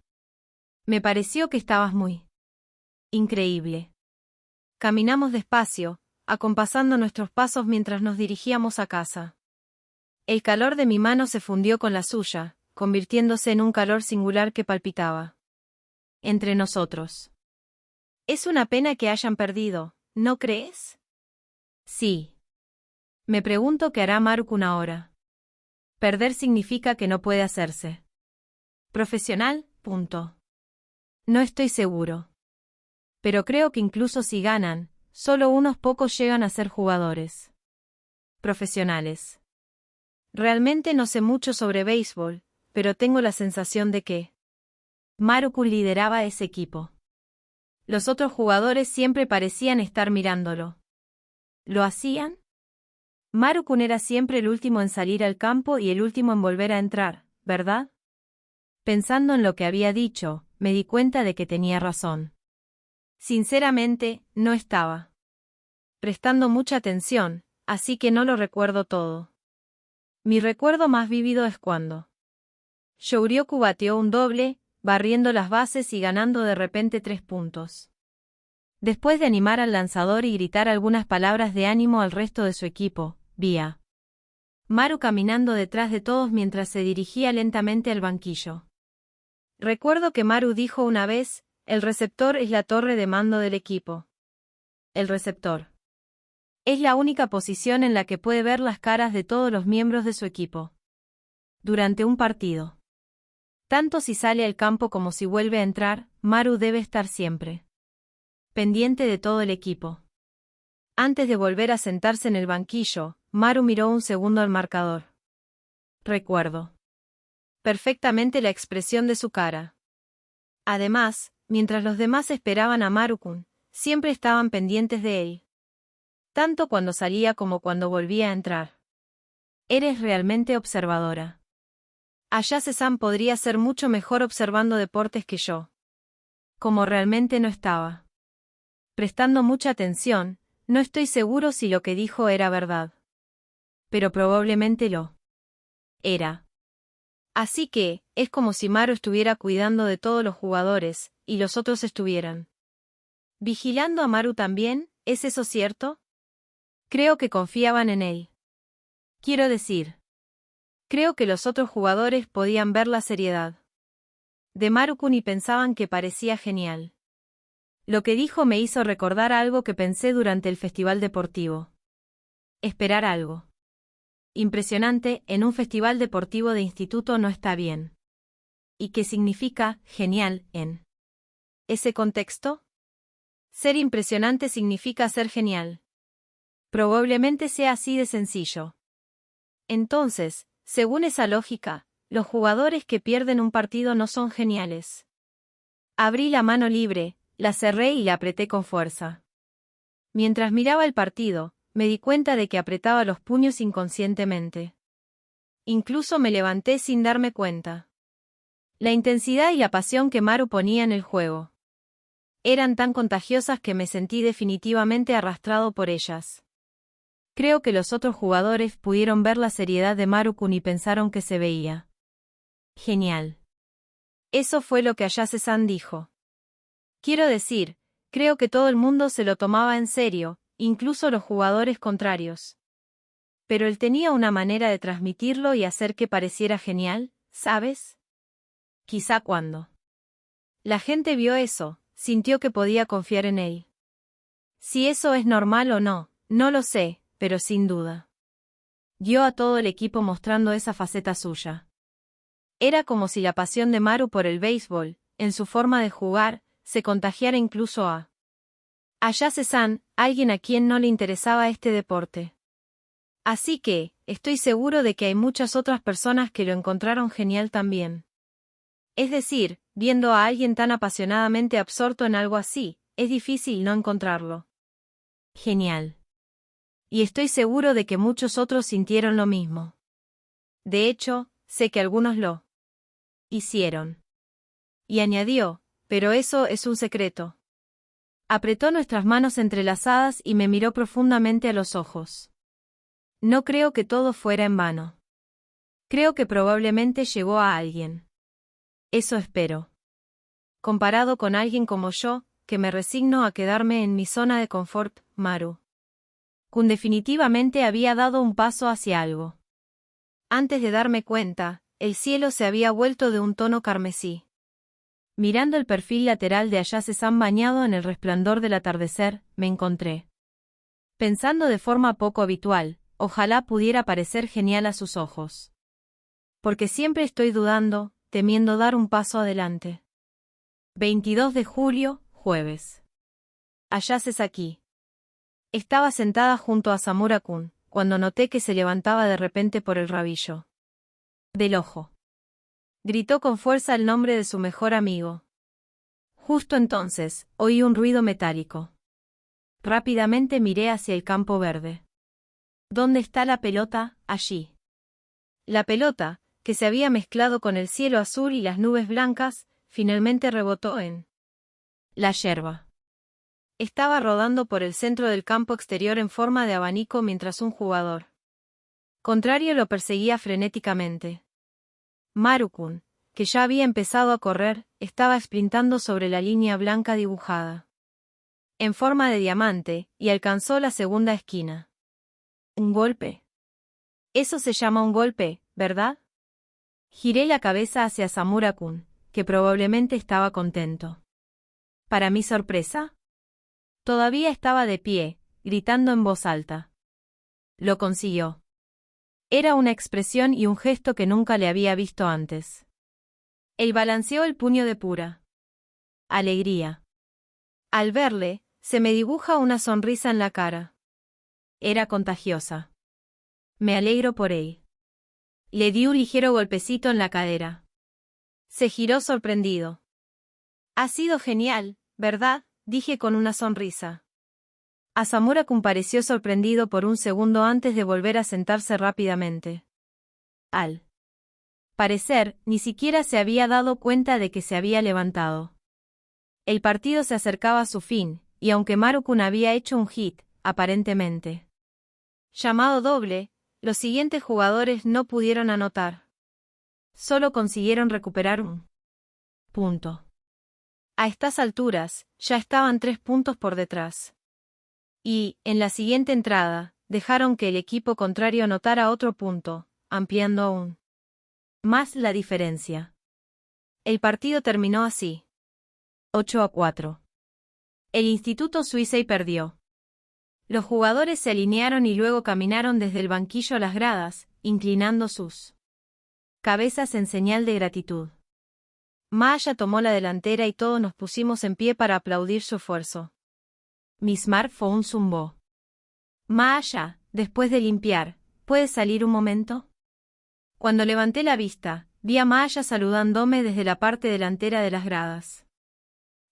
Me pareció que estabas muy increíble. Caminamos despacio, acompasando nuestros pasos mientras nos dirigíamos a casa. El calor de mi mano se fundió con la suya, convirtiéndose en un calor singular que palpitaba entre nosotros. Es una pena que hayan perdido, ¿no crees? Sí. Me pregunto qué hará Maru-kun ahora. Perder significa que no puede hacerse profesional, punto. No estoy seguro. Pero creo que incluso si ganan, solo unos pocos llegan a ser jugadores profesionales. Realmente no sé mucho sobre béisbol, pero tengo la sensación de que Maru-kun lideraba ese equipo. Los otros jugadores siempre parecían estar mirándolo. ¿Lo hacían? Maru-kun era siempre el último en salir al campo y el último en volver a entrar, ¿verdad? Pensando en lo que había dicho, me di cuenta de que tenía razón. Sinceramente, no estaba prestando mucha atención, así que no lo recuerdo todo. Mi recuerdo más vívido es cuando Shouryoku bateó un doble, barriendo las bases y ganando de repente 3 puntos. Después de animar al lanzador y gritar algunas palabras de ánimo al resto de su equipo, vi a Maru caminando detrás de todos mientras se dirigía lentamente al banquillo. Recuerdo que Maru dijo una vez, el receptor es la torre de mando del equipo. El receptor es la única posición en la que puede ver las caras de todos los miembros de su equipo durante un partido. Tanto si sale al campo como si vuelve a entrar, Maru debe estar siempre pendiente de todo el equipo. Antes de volver a sentarse en el banquillo, Maru miró un segundo al marcador. Recuerdo perfectamente la expresión de su cara. Además, mientras los demás esperaban a Maru-kun, siempre estaban pendientes de él. Tanto cuando salía como cuando volvía a entrar. Eres realmente observadora. Ayase-san podría ser mucho mejor observando deportes que yo. Como realmente no estaba prestando mucha atención, no estoy seguro si lo que dijo era verdad. Pero probablemente lo era. Así que, es como si Maru estuviera cuidando de todos los jugadores, y los otros estuvieran vigilando a Maru también, ¿es eso cierto? Creo que confiaban en él. Quiero decir, creo que los otros jugadores podían ver la seriedad de Maru-kun y pensaban que parecía genial. Lo que dijo me hizo recordar algo que pensé durante el festival deportivo. Esperar algo impresionante en un festival deportivo de instituto no está bien. ¿Y qué significa genial en ese contexto? Ser impresionante significa ser genial. Probablemente sea así de sencillo. Entonces, según esa lógica, los jugadores que pierden un partido no son geniales. Abrí la mano libre, la cerré y la apreté con fuerza. Mientras miraba el partido, me di cuenta de que apretaba los puños inconscientemente. Incluso me levanté sin darme cuenta. La intensidad y la pasión que Maru ponía en el juego eran tan contagiosas que me sentí definitivamente arrastrado por ellas. Creo que los otros jugadores pudieron ver la seriedad de Maru-kun y pensaron que se veía genial. Eso fue lo que Ayase-san dijo. Quiero decir, creo que todo el mundo se lo tomaba en serio, incluso los jugadores contrarios. Pero él tenía una manera de transmitirlo y hacer que pareciera genial, ¿sabes? Quizá cuando la gente vio eso, sintió que podía confiar en él. Si eso es normal o no, no lo sé, pero sin duda guió a todo el equipo mostrando esa faceta suya. Era como si la pasión de Maru por el béisbol, en su forma de jugar, se contagiara incluso a Ayase-san, alguien a quien no le interesaba este deporte. Así que, estoy seguro de que hay muchas otras personas que lo encontraron genial también. Es decir, viendo a alguien tan apasionadamente absorto en algo así, es difícil no encontrarlo genial. Y estoy seguro de que muchos otros sintieron lo mismo. De hecho, sé que algunos lo hicieron. Y añadió, pero eso es un secreto. Apretó nuestras manos entrelazadas y me miró profundamente a los ojos. No creo que todo fuera en vano. Creo que probablemente llegó a alguien. Eso espero. Comparado con alguien como yo, que me resigno a quedarme en mi zona de confort, Maru-kun definitivamente había dado un paso hacia algo. Antes de darme cuenta, el cielo se había vuelto de un tono carmesí. Mirando el perfil lateral de Ayase-san bañado en el resplandor del atardecer, me encontré pensando de forma poco habitual, ojalá pudiera parecer genial a sus ojos. Porque siempre estoy dudando, temiendo dar un paso adelante. 22 de julio, jueves. Ayase-saki. Estaba sentada junto a Samura-kun, cuando noté que se levantaba de repente por el rabillo del ojo. Gritó con fuerza el nombre de su mejor amigo. Justo entonces, oí un ruido metálico. Rápidamente miré hacia el campo verde. ¿Dónde está la pelota? Allí. La pelota, que se había mezclado con el cielo azul y las nubes blancas, finalmente rebotó en la yerba. Estaba rodando por el centro del campo exterior en forma de abanico mientras un jugador contrario lo perseguía frenéticamente. Maru-kun, que ya había empezado a correr, estaba sprintando sobre la línea blanca dibujada en forma de diamante, y alcanzó la segunda esquina. ¿Un golpe? Eso se llama un golpe, ¿verdad? Giré la cabeza hacia Samura-kun, que probablemente estaba contento. Para mi sorpresa, todavía estaba de pie, gritando en voz alta. Lo consiguió. Era una expresión y un gesto que nunca le había visto antes. Él balanceó el puño de pura alegría. Al verle, se me dibuja una sonrisa en la cara. Era contagiosa. Me alegro por él. Le di un ligero golpecito en la cadera. Se giró sorprendido. Ha sido genial, ¿verdad? Dije con una sonrisa. Samura-kun pareció sorprendido por un segundo antes de volver a sentarse rápidamente. Al parecer, ni siquiera se había dado cuenta de que se había levantado. El partido se acercaba a su fin, y aunque Maru-kun había hecho un hit, aparentemente llamado doble, los siguientes jugadores no pudieron anotar. Solo consiguieron recuperar un punto. A estas alturas, ya estaban 3 puntos por detrás. Y, en la siguiente entrada, dejaron que el equipo contrario anotara otro punto, ampliando aún más la diferencia. El partido terminó así. 8-4. El Instituto Suisei perdió. Los jugadores se alinearon y luego caminaron desde el banquillo a las gradas, inclinando sus cabezas en señal de gratitud. Maaya tomó la delantera y todos nos pusimos en pie para aplaudir su esfuerzo. Mi smartphone zumbó. Maaya, después de limpiar, ¿puedes salir un momento? Cuando levanté la vista, vi a Maaya saludándome desde la parte delantera de las gradas.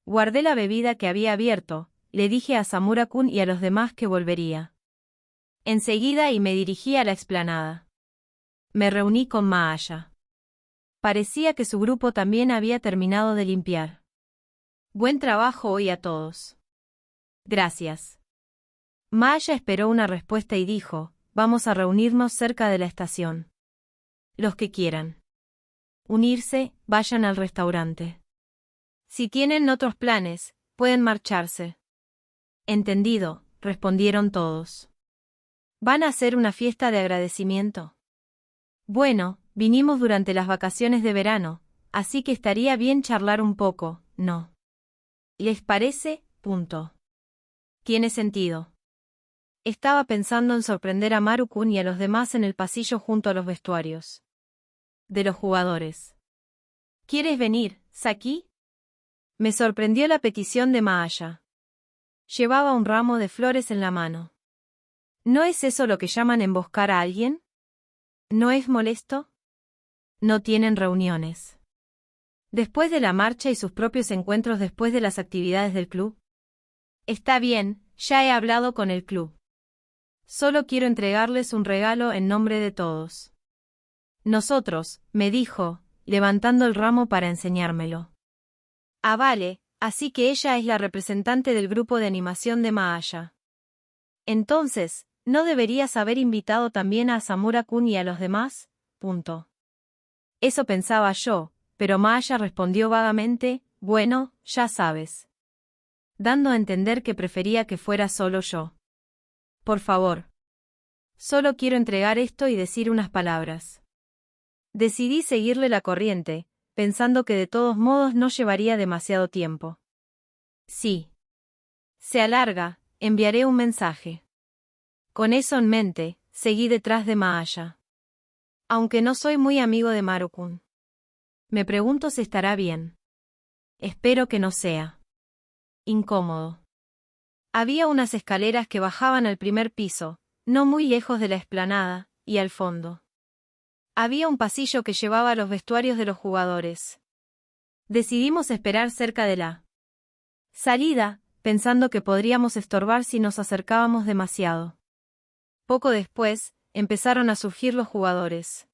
Guardé la bebida que había abierto, le dije a Samura-kun y a los demás que volvería enseguida y me dirigí a la explanada. Me reuní con Maaya. Parecía que su grupo también había terminado de limpiar. Buen trabajo hoy a todos. Gracias. Maaya esperó una respuesta y dijo, vamos a reunirnos cerca de la estación. Los que quieran unirse, vayan al restaurante. Si tienen otros planes, pueden marcharse. Entendido, respondieron todos. ¿Van a hacer una fiesta de agradecimiento? Bueno, vinimos durante las vacaciones de verano, así que estaría bien charlar un poco, ¿no? ¿Les parece? Punto. Tiene sentido. Estaba pensando en sorprender a Maru-kun y a los demás en el pasillo junto a los vestuarios de los jugadores. ¿Quieres venir, Saki? Me sorprendió la petición de Maaya. Llevaba un ramo de flores en la mano. ¿No es eso lo que llaman emboscar a alguien? ¿No es molesto? No tienen reuniones después de la marcha y sus propios encuentros después de las actividades del club. Está bien, ya he hablado con el club. Solo quiero entregarles un regalo en nombre de todos. Nosotros, me dijo, levantando el ramo para enseñármelo. Ah, vale, así que ella es la representante del grupo de animación de Maaya. Entonces, ¿no deberías haber invitado también a Samura-kun y a los demás? Punto. Eso pensaba yo, pero Maaya respondió vagamente, bueno, ya sabes. Dando a entender que prefería que fuera solo yo. Por favor. Solo quiero entregar esto y decir unas palabras. Decidí seguirle la corriente, pensando que de todos modos no llevaría demasiado tiempo. Sí. Se alarga, enviaré un mensaje. Con eso en mente, seguí detrás de Maaya. Aunque no soy muy amigo de Maru-kun. Me pregunto si estará bien. Espero que no sea incómodo. Había unas escaleras que bajaban al primer piso, no muy lejos de la explanada, y al fondo había un pasillo que llevaba a los vestuarios de los jugadores. Decidimos esperar cerca de la salida, pensando que podríamos estorbar si nos acercábamos demasiado. Poco después, empezaron a surgir los jugadores.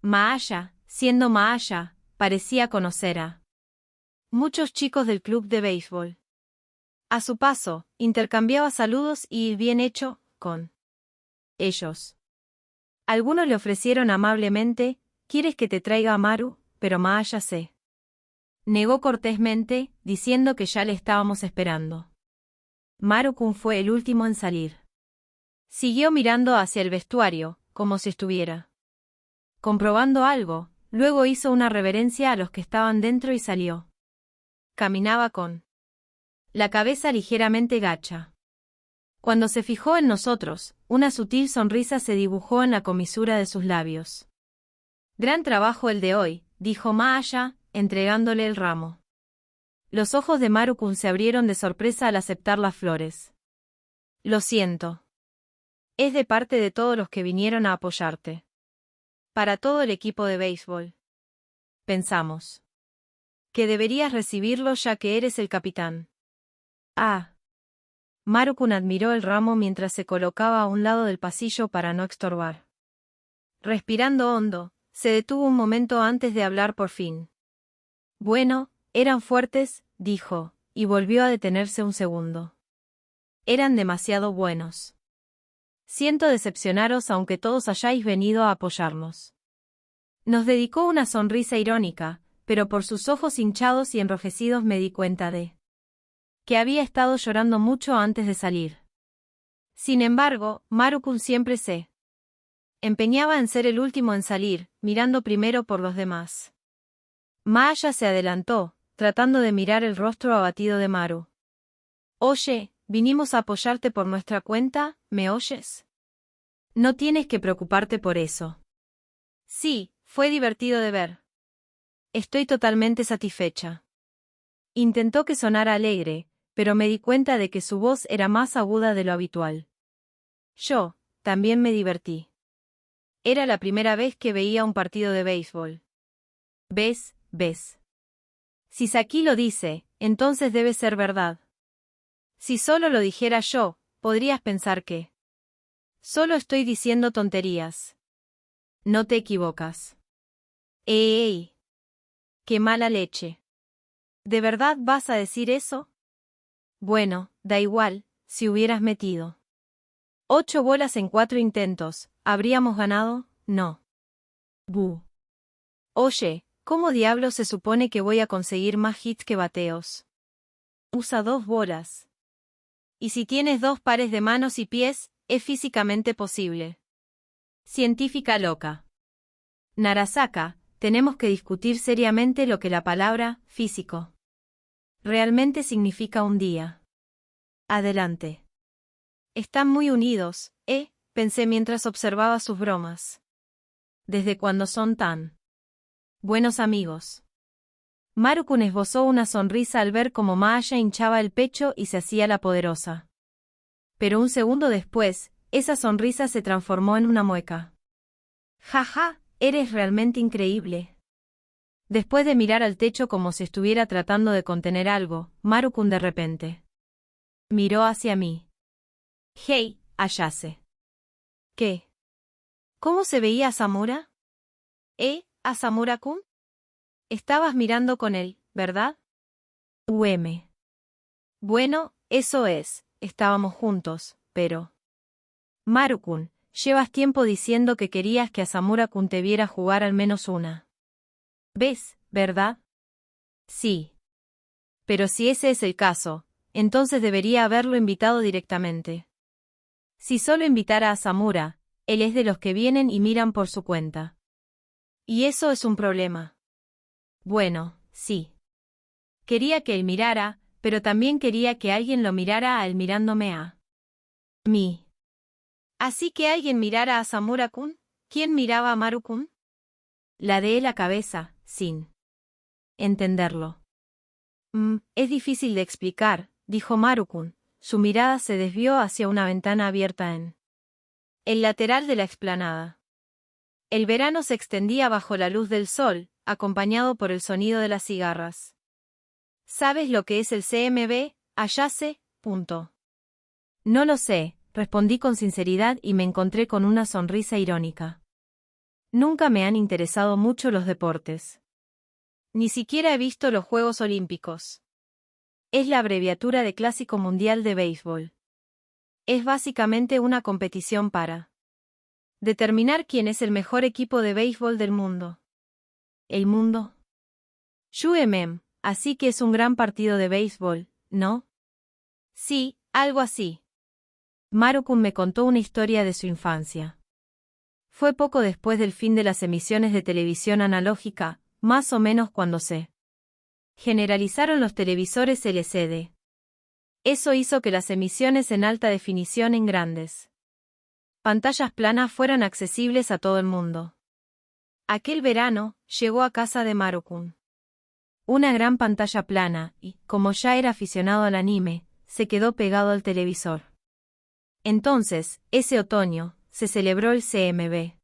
Maaya, siendo Maaya, parecía conocer a muchos chicos del club de béisbol. A su paso, intercambiaba saludos y bien hecho con ellos. Algunos le ofrecieron amablemente, ¿quieres que te traiga a Maru? Pero Maaya se negó cortésmente, diciendo que ya le estábamos esperando. Maru-kun fue el último en salir. Siguió mirando hacia el vestuario, como si estuviera comprobando algo, luego hizo una reverencia a los que estaban dentro y salió. Caminaba con la cabeza ligeramente gacha. Cuando se fijó en nosotros, una sutil sonrisa se dibujó en la comisura de sus labios. Gran trabajo el de hoy, dijo Maaya, entregándole el ramo. Los ojos de Maru-kun se abrieron de sorpresa al aceptar las flores. Lo siento. Es de parte de todos los que vinieron a apoyarte. Para todo el equipo de béisbol. Pensamos que deberías recibirlo ya que eres el capitán. Ah. Maru-kun admiró el ramo mientras se colocaba a un lado del pasillo para no estorbar. Respirando hondo, se detuvo un momento antes de hablar por fin. Bueno, eran fuertes, dijo, y volvió a detenerse un segundo. Eran demasiado buenos. Siento decepcionaros aunque todos hayáis venido a apoyarnos. Nos dedicó una sonrisa irónica, pero por sus ojos hinchados y enrojecidos me di cuenta de que había estado llorando mucho antes de salir. Sin embargo, Maru-kun siempre se empeñaba en ser el último en salir, mirando primero por los demás. Maaya se adelantó, tratando de mirar el rostro abatido de Maru. Oye, vinimos a apoyarte por nuestra cuenta, ¿me oyes? No tienes que preocuparte por eso. Sí, fue divertido de ver. Estoy totalmente satisfecha. Intentó que sonara alegre, pero me di cuenta de que su voz era más aguda de lo habitual. Yo, también me divertí. Era la primera vez que veía un partido de béisbol. ¿Ves? Si Saki lo dice, entonces debe ser verdad. Si solo lo dijera yo, podrías pensar que solo estoy diciendo tonterías. No te equivocas. ¡Ey! ¡Qué mala leche! ¿De verdad vas a decir eso? Bueno, da igual, si hubieras metido 8 bolas en 4 intentos, ¿habríamos ganado? No. Bu. Oye, ¿cómo diablos se supone que voy a conseguir más hits que bateos? Usa 2 bolas. Y si tienes 2 pares de manos y pies, es físicamente posible. Científica loca. Narasaka, tenemos que discutir seriamente lo que la palabra físico realmente significa un día. Adelante. Están muy unidos, pensé mientras observaba sus bromas. ¿Desde cuándo son tan buenos amigos? Maru-kun esbozó una sonrisa al ver cómo Maaya hinchaba el pecho y se hacía la poderosa. Pero un segundo después, esa sonrisa se transformó en una mueca. Jaja, eres realmente increíble. Después de mirar al techo como si estuviera tratando de contener algo, Maru-kun de repente miró hacia mí. Hey, Ayase. ¿Qué? ¿Cómo se veía Asamura? ¿Asamura-kun? Estabas mirando con él, ¿verdad? Bueno, eso es, estábamos juntos, pero... Maru-kun, llevas tiempo diciendo que querías que Asamura-kun te viera jugar al menos una vez, ¿verdad? Sí. Pero si ese es el caso, entonces debería haberlo invitado directamente. Si solo invitara a Samura, él es de los que vienen y miran por su cuenta. Y eso es un problema. Bueno, sí. Quería que él mirara, pero también quería que alguien lo mirara a él mirándome a mí. Así que alguien mirara a Samura-kun. ¿Quién miraba a Maru-kun? Ladeé la cabeza, sin entenderlo. Es difícil de explicar, dijo Maru-kun. Su mirada se desvió hacia una ventana abierta en el lateral de la explanada. El verano se extendía bajo la luz del sol, acompañado por el sonido de las cigarras. ¿Sabes lo que es el CMB, Ayase? No lo sé, respondí con sinceridad y me encontré con una sonrisa irónica. Nunca me han interesado mucho los deportes. Ni siquiera he visto los Juegos Olímpicos. Es la abreviatura de Clásico Mundial de Béisbol. Es básicamente una competición para determinar quién es el mejor equipo de béisbol del mundo. ¿El mundo? Así que es un gran partido de béisbol, ¿no? Sí, algo así. Maru-kun me contó una historia de su infancia. Fue poco después del fin de las emisiones de televisión analógica, más o menos cuando se generalizaron los televisores LCD. Eso hizo que las emisiones en alta definición en grandes pantallas planas fueran accesibles a todo el mundo. Aquel verano, llegó a casa de Maru-kun una gran pantalla plana y, como ya era aficionado al anime, se quedó pegado al televisor. Entonces, ese otoño, se celebró el CMB.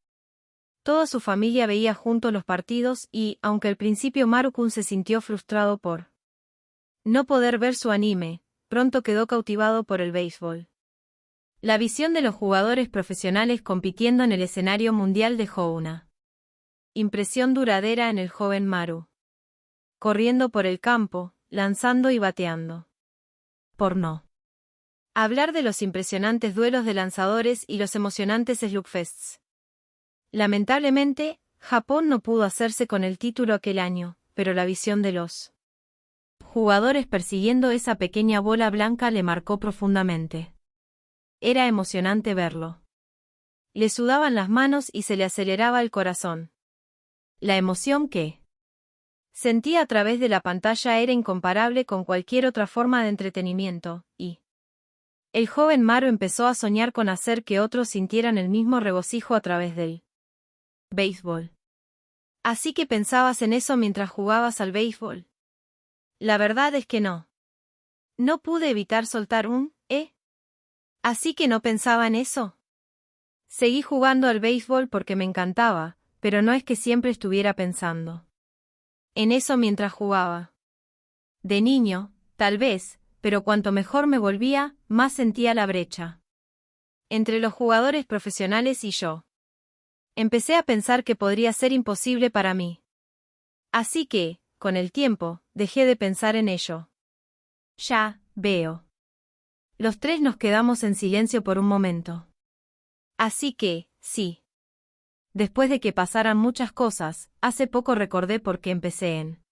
Toda su familia veía juntos los partidos y, aunque al principio Maru-kun se sintió frustrado por no poder ver su anime, pronto quedó cautivado por el béisbol. La visión de los jugadores profesionales compitiendo en el escenario mundial dejó una impresión duradera en el joven Maru. Corriendo por el campo, lanzando y bateando. Por no hablar de los impresionantes duelos de lanzadores y los emocionantes slugfests. Lamentablemente, Japón no pudo hacerse con el título aquel año, pero la visión de los jugadores persiguiendo esa pequeña bola blanca le marcó profundamente. Era emocionante verlo. Le sudaban las manos y se le aceleraba el corazón. La emoción que sentía a través de la pantalla era incomparable con cualquier otra forma de entretenimiento, y el joven Maru empezó a soñar con hacer que otros sintieran el mismo regocijo a través del béisbol. ¿Así que pensabas en eso mientras jugabas al béisbol? La verdad es que no. No pude evitar soltar un Así que no pensaba en eso. Seguí jugando al béisbol porque me encantaba, pero no es que siempre estuviera pensando en eso mientras jugaba. De niño, tal vez, pero cuanto mejor me volvía, más sentía la brecha entre los jugadores profesionales y yo. Empecé a pensar que podría ser imposible para mí. Así que, con el tiempo, dejé de pensar en ello. Ya, veo. Los tres nos quedamos en silencio por un momento. Así que, sí. Después de que pasaran muchas cosas, hace poco recordé por qué empecé en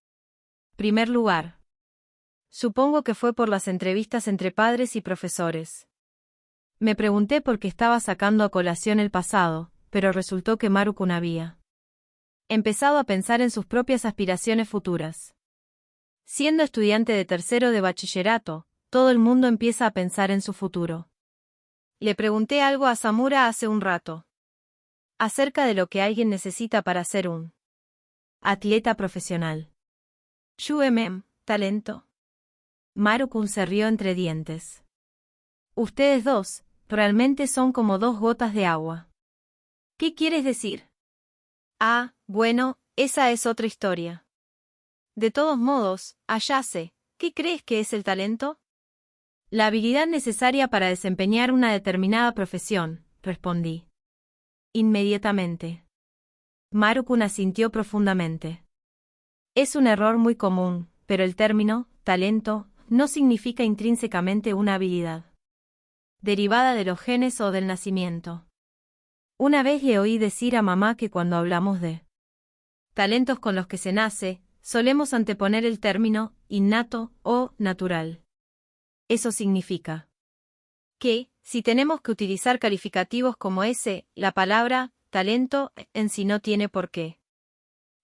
primer lugar. Supongo que fue por las entrevistas entre padres y profesores. Me pregunté por qué estaba sacando a colación el pasado, pero resultó que Maru-kun había empezado a pensar en sus propias aspiraciones futuras. Siendo estudiante de tercero de bachillerato, todo el mundo empieza a pensar en su futuro. Le pregunté algo a Samura hace un rato. Acerca de lo que alguien necesita para ser un atleta profesional. Talento. Maru-kun se rió entre dientes. Ustedes dos, realmente son como dos gotas de agua. ¿Qué quieres decir? Ah, bueno, esa es otra historia. De todos modos, Ayase, ¿qué crees que es el talento? La habilidad necesaria para desempeñar una determinada profesión, respondí. Inmediatamente. Maru-kun asintió profundamente. Es un error muy común, pero el término, talento, no significa intrínsecamente una habilidad derivada de los genes o del nacimiento. Una vez le oí decir a mamá que cuando hablamos de talentos con los que se nace, solemos anteponer el término innato o natural. Eso significa que, si tenemos que utilizar calificativos como ese, la palabra talento en sí no tiene por qué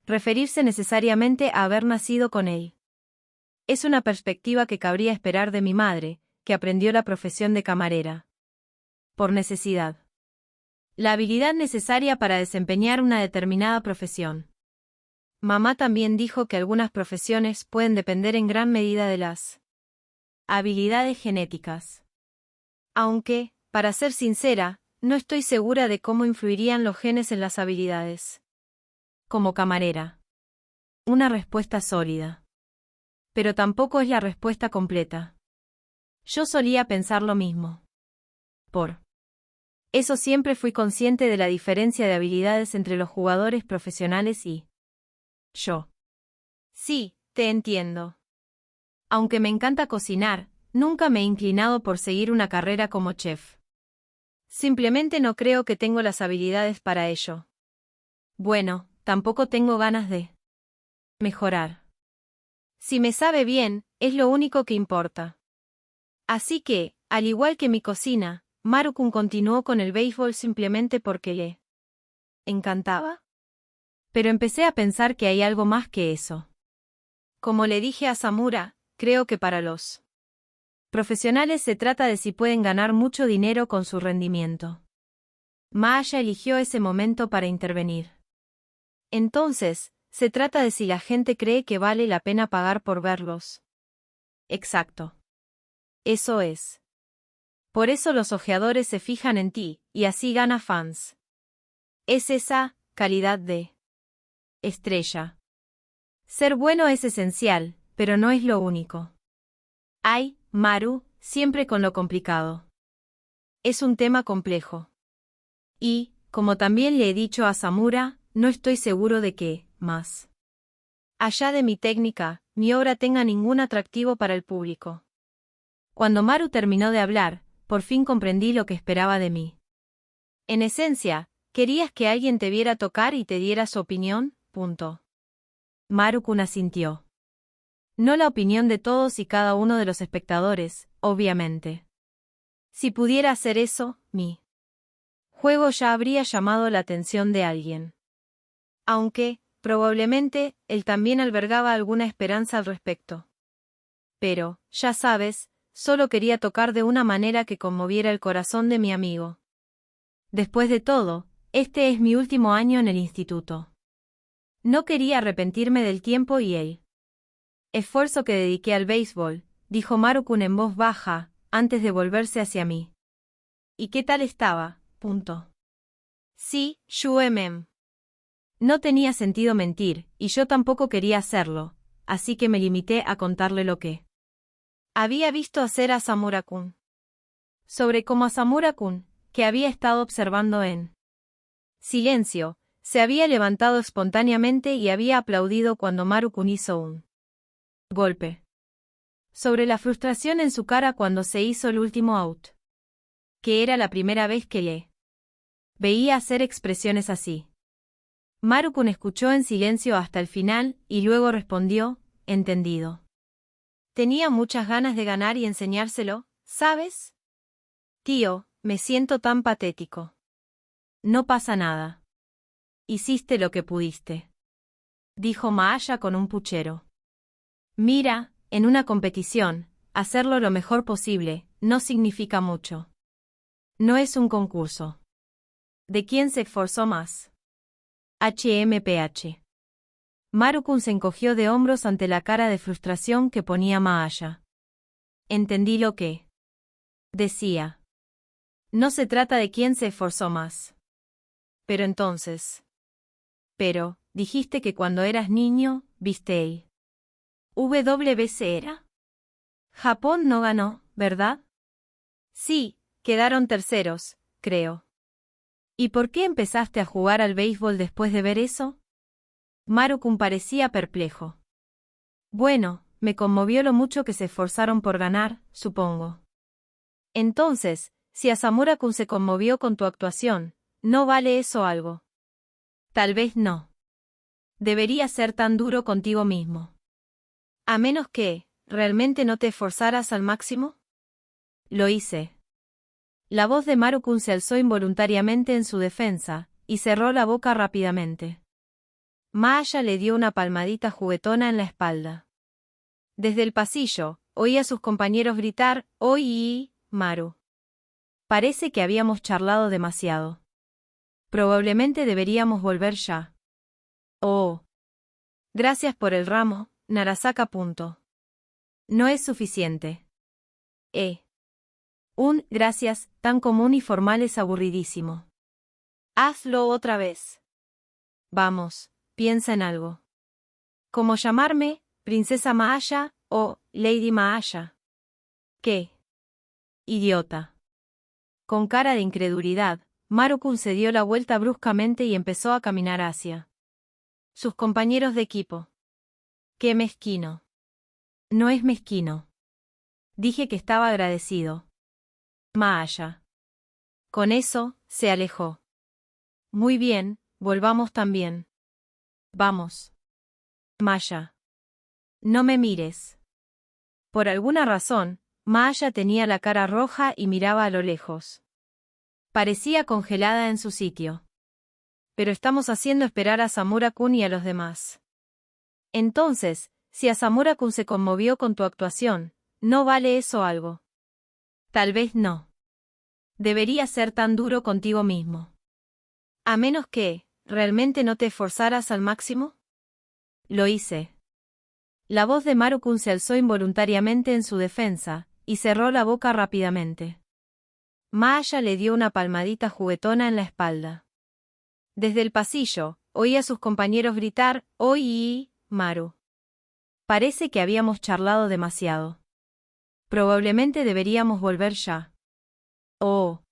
referirse necesariamente a haber nacido con él. Es una perspectiva que cabría esperar de mi madre, que aprendió la profesión de camarera por necesidad. La habilidad necesaria para desempeñar una determinada profesión. Mamá también dijo que algunas profesiones pueden depender en gran medida de las habilidades genéticas. Aunque, para ser sincera, no estoy segura de cómo influirían los genes en las habilidades. Como camarera. Una respuesta sólida. Pero tampoco es la respuesta completa. Yo solía pensar lo mismo. Por eso siempre fui consciente de la diferencia de habilidades entre los jugadores profesionales y yo. Sí, te entiendo. Aunque me encanta cocinar, nunca me he inclinado por seguir una carrera como chef. Simplemente no creo que tengo las habilidades para ello. Bueno, tampoco tengo ganas de mejorar. Si me sabe bien, es lo único que importa. Así que, al igual que mi cocina, Maru-kun continuó con el béisbol simplemente porque le encantaba. Pero empecé a pensar que hay algo más que eso. Como le dije a Samura, creo que para los profesionales se trata de si pueden ganar mucho dinero con su rendimiento. Maaya eligió ese momento para intervenir. Entonces, se trata de si la gente cree que vale la pena pagar por verlos. Exacto. Eso es. Por eso los ojeadores se fijan en ti, y así gana fans. Es esa calidad de estrella. Ser bueno es esencial, pero no es lo único. Ay, Maru, siempre con lo complicado. Es un tema complejo. Y, como también le he dicho a Samura, no estoy seguro de que, más allá de mi técnica, mi obra tenga ningún atractivo para el público. Cuando Maru terminó de hablar, por fin comprendí lo que esperaba de mí. En esencia, querías que alguien te viera tocar y te diera su opinión, punto. Maru-kun asintió. No la opinión de todos y cada uno de los espectadores, obviamente. Si pudiera hacer eso, mi juego ya habría llamado la atención de alguien. Aunque, probablemente, él también albergaba alguna esperanza al respecto. Pero, ya sabes, solo quería tocar de una manera que conmoviera el corazón de mi amigo. Después de todo, este es mi último año en el instituto. No quería arrepentirme del tiempo y el esfuerzo que dediqué al béisbol, dijo Maru-kun en voz baja, antes de volverse hacia mí. ¿Y qué tal estaba? Punto. Sí, No tenía sentido mentir, y yo tampoco quería hacerlo, así que me limité a contarle lo que había visto hacer a Samura-kun. Sobre cómo a Samura-kun, que había estado observando en Silencio. Se había levantado espontáneamente y había aplaudido cuando Maru-kun hizo un golpe sobre la frustración en su cara cuando se hizo el último out. Que era la primera vez que le veía hacer expresiones así. Maru-kun escuchó en silencio hasta el final y luego respondió, entendido. Tenía muchas ganas de ganar y enseñárselo, ¿sabes? Tío, me siento tan patético. No pasa nada. Hiciste lo que pudiste, dijo Maaya con un puchero. Mira, en una competición, hacerlo lo mejor posible no significa mucho. No es un concurso. ¿De quién se esforzó más? HMPH. Maru-kun se encogió de hombros ante la cara de frustración que ponía Maaya. Entendí lo que decía. No se trata de quién se esforzó más. Pero entonces. Pero, dijiste que cuando eras niño, viste el WBC era. Japón no ganó, ¿verdad? Sí, quedaron terceros, creo. ¿Y por qué empezaste a jugar al béisbol después de ver eso? Maru-kun parecía perplejo. Bueno, me conmovió lo mucho que se esforzaron por ganar, supongo. Entonces, si Asamura-kun se conmovió con tu actuación, ¿no vale eso algo? Tal vez no. Deberías ser tan duro contigo mismo. A menos que, ¿realmente no te esforzaras al máximo? Lo hice. La voz de Maru-kun se alzó involuntariamente en su defensa, y cerró la boca rápidamente. Maaya le dio una palmadita juguetona en la espalda. Desde el pasillo, oí a sus compañeros gritar, «¡Oí, Maru!». Parece que habíamos charlado demasiado. Probablemente deberíamos volver ya. Oh. Gracias por el ramo, Narasaka. No es suficiente. Un gracias tan común y formal es aburridísimo. Hazlo otra vez. Vamos, piensa en algo. ¿Cómo llamarme, Princesa Maaya o Lady Maaya? ¿Qué? Idiota. Con cara de incredulidad, Maru-kun se dio la vuelta bruscamente y empezó a caminar hacia sus compañeros de equipo. ¡Qué mezquino! No es mezquino. Dije que estaba agradecido. Maaya. Con eso, se alejó. Muy bien, volvamos también. Vamos. Maaya. No me mires. Por alguna razón, Maaya tenía la cara roja y miraba a lo lejos. Parecía congelada en su sitio. Pero estamos haciendo esperar a Asamura-kun y a los demás. Entonces, si Asamura-kun se conmovió con tu actuación, ¿no vale eso algo? Tal vez no. Deberías ser tan duro contigo mismo. A menos que, ¿realmente no te esforzaras al máximo? Lo hice. La voz de Maru-kun se alzó involuntariamente en su defensa, y cerró la boca rápidamente. Maaya le dio una palmadita juguetona en la espalda. Desde el pasillo, oí a sus compañeros gritar, «¡Oí, Maru!». Parece que habíamos charlado demasiado. Probablemente deberíamos volver ya. Oh.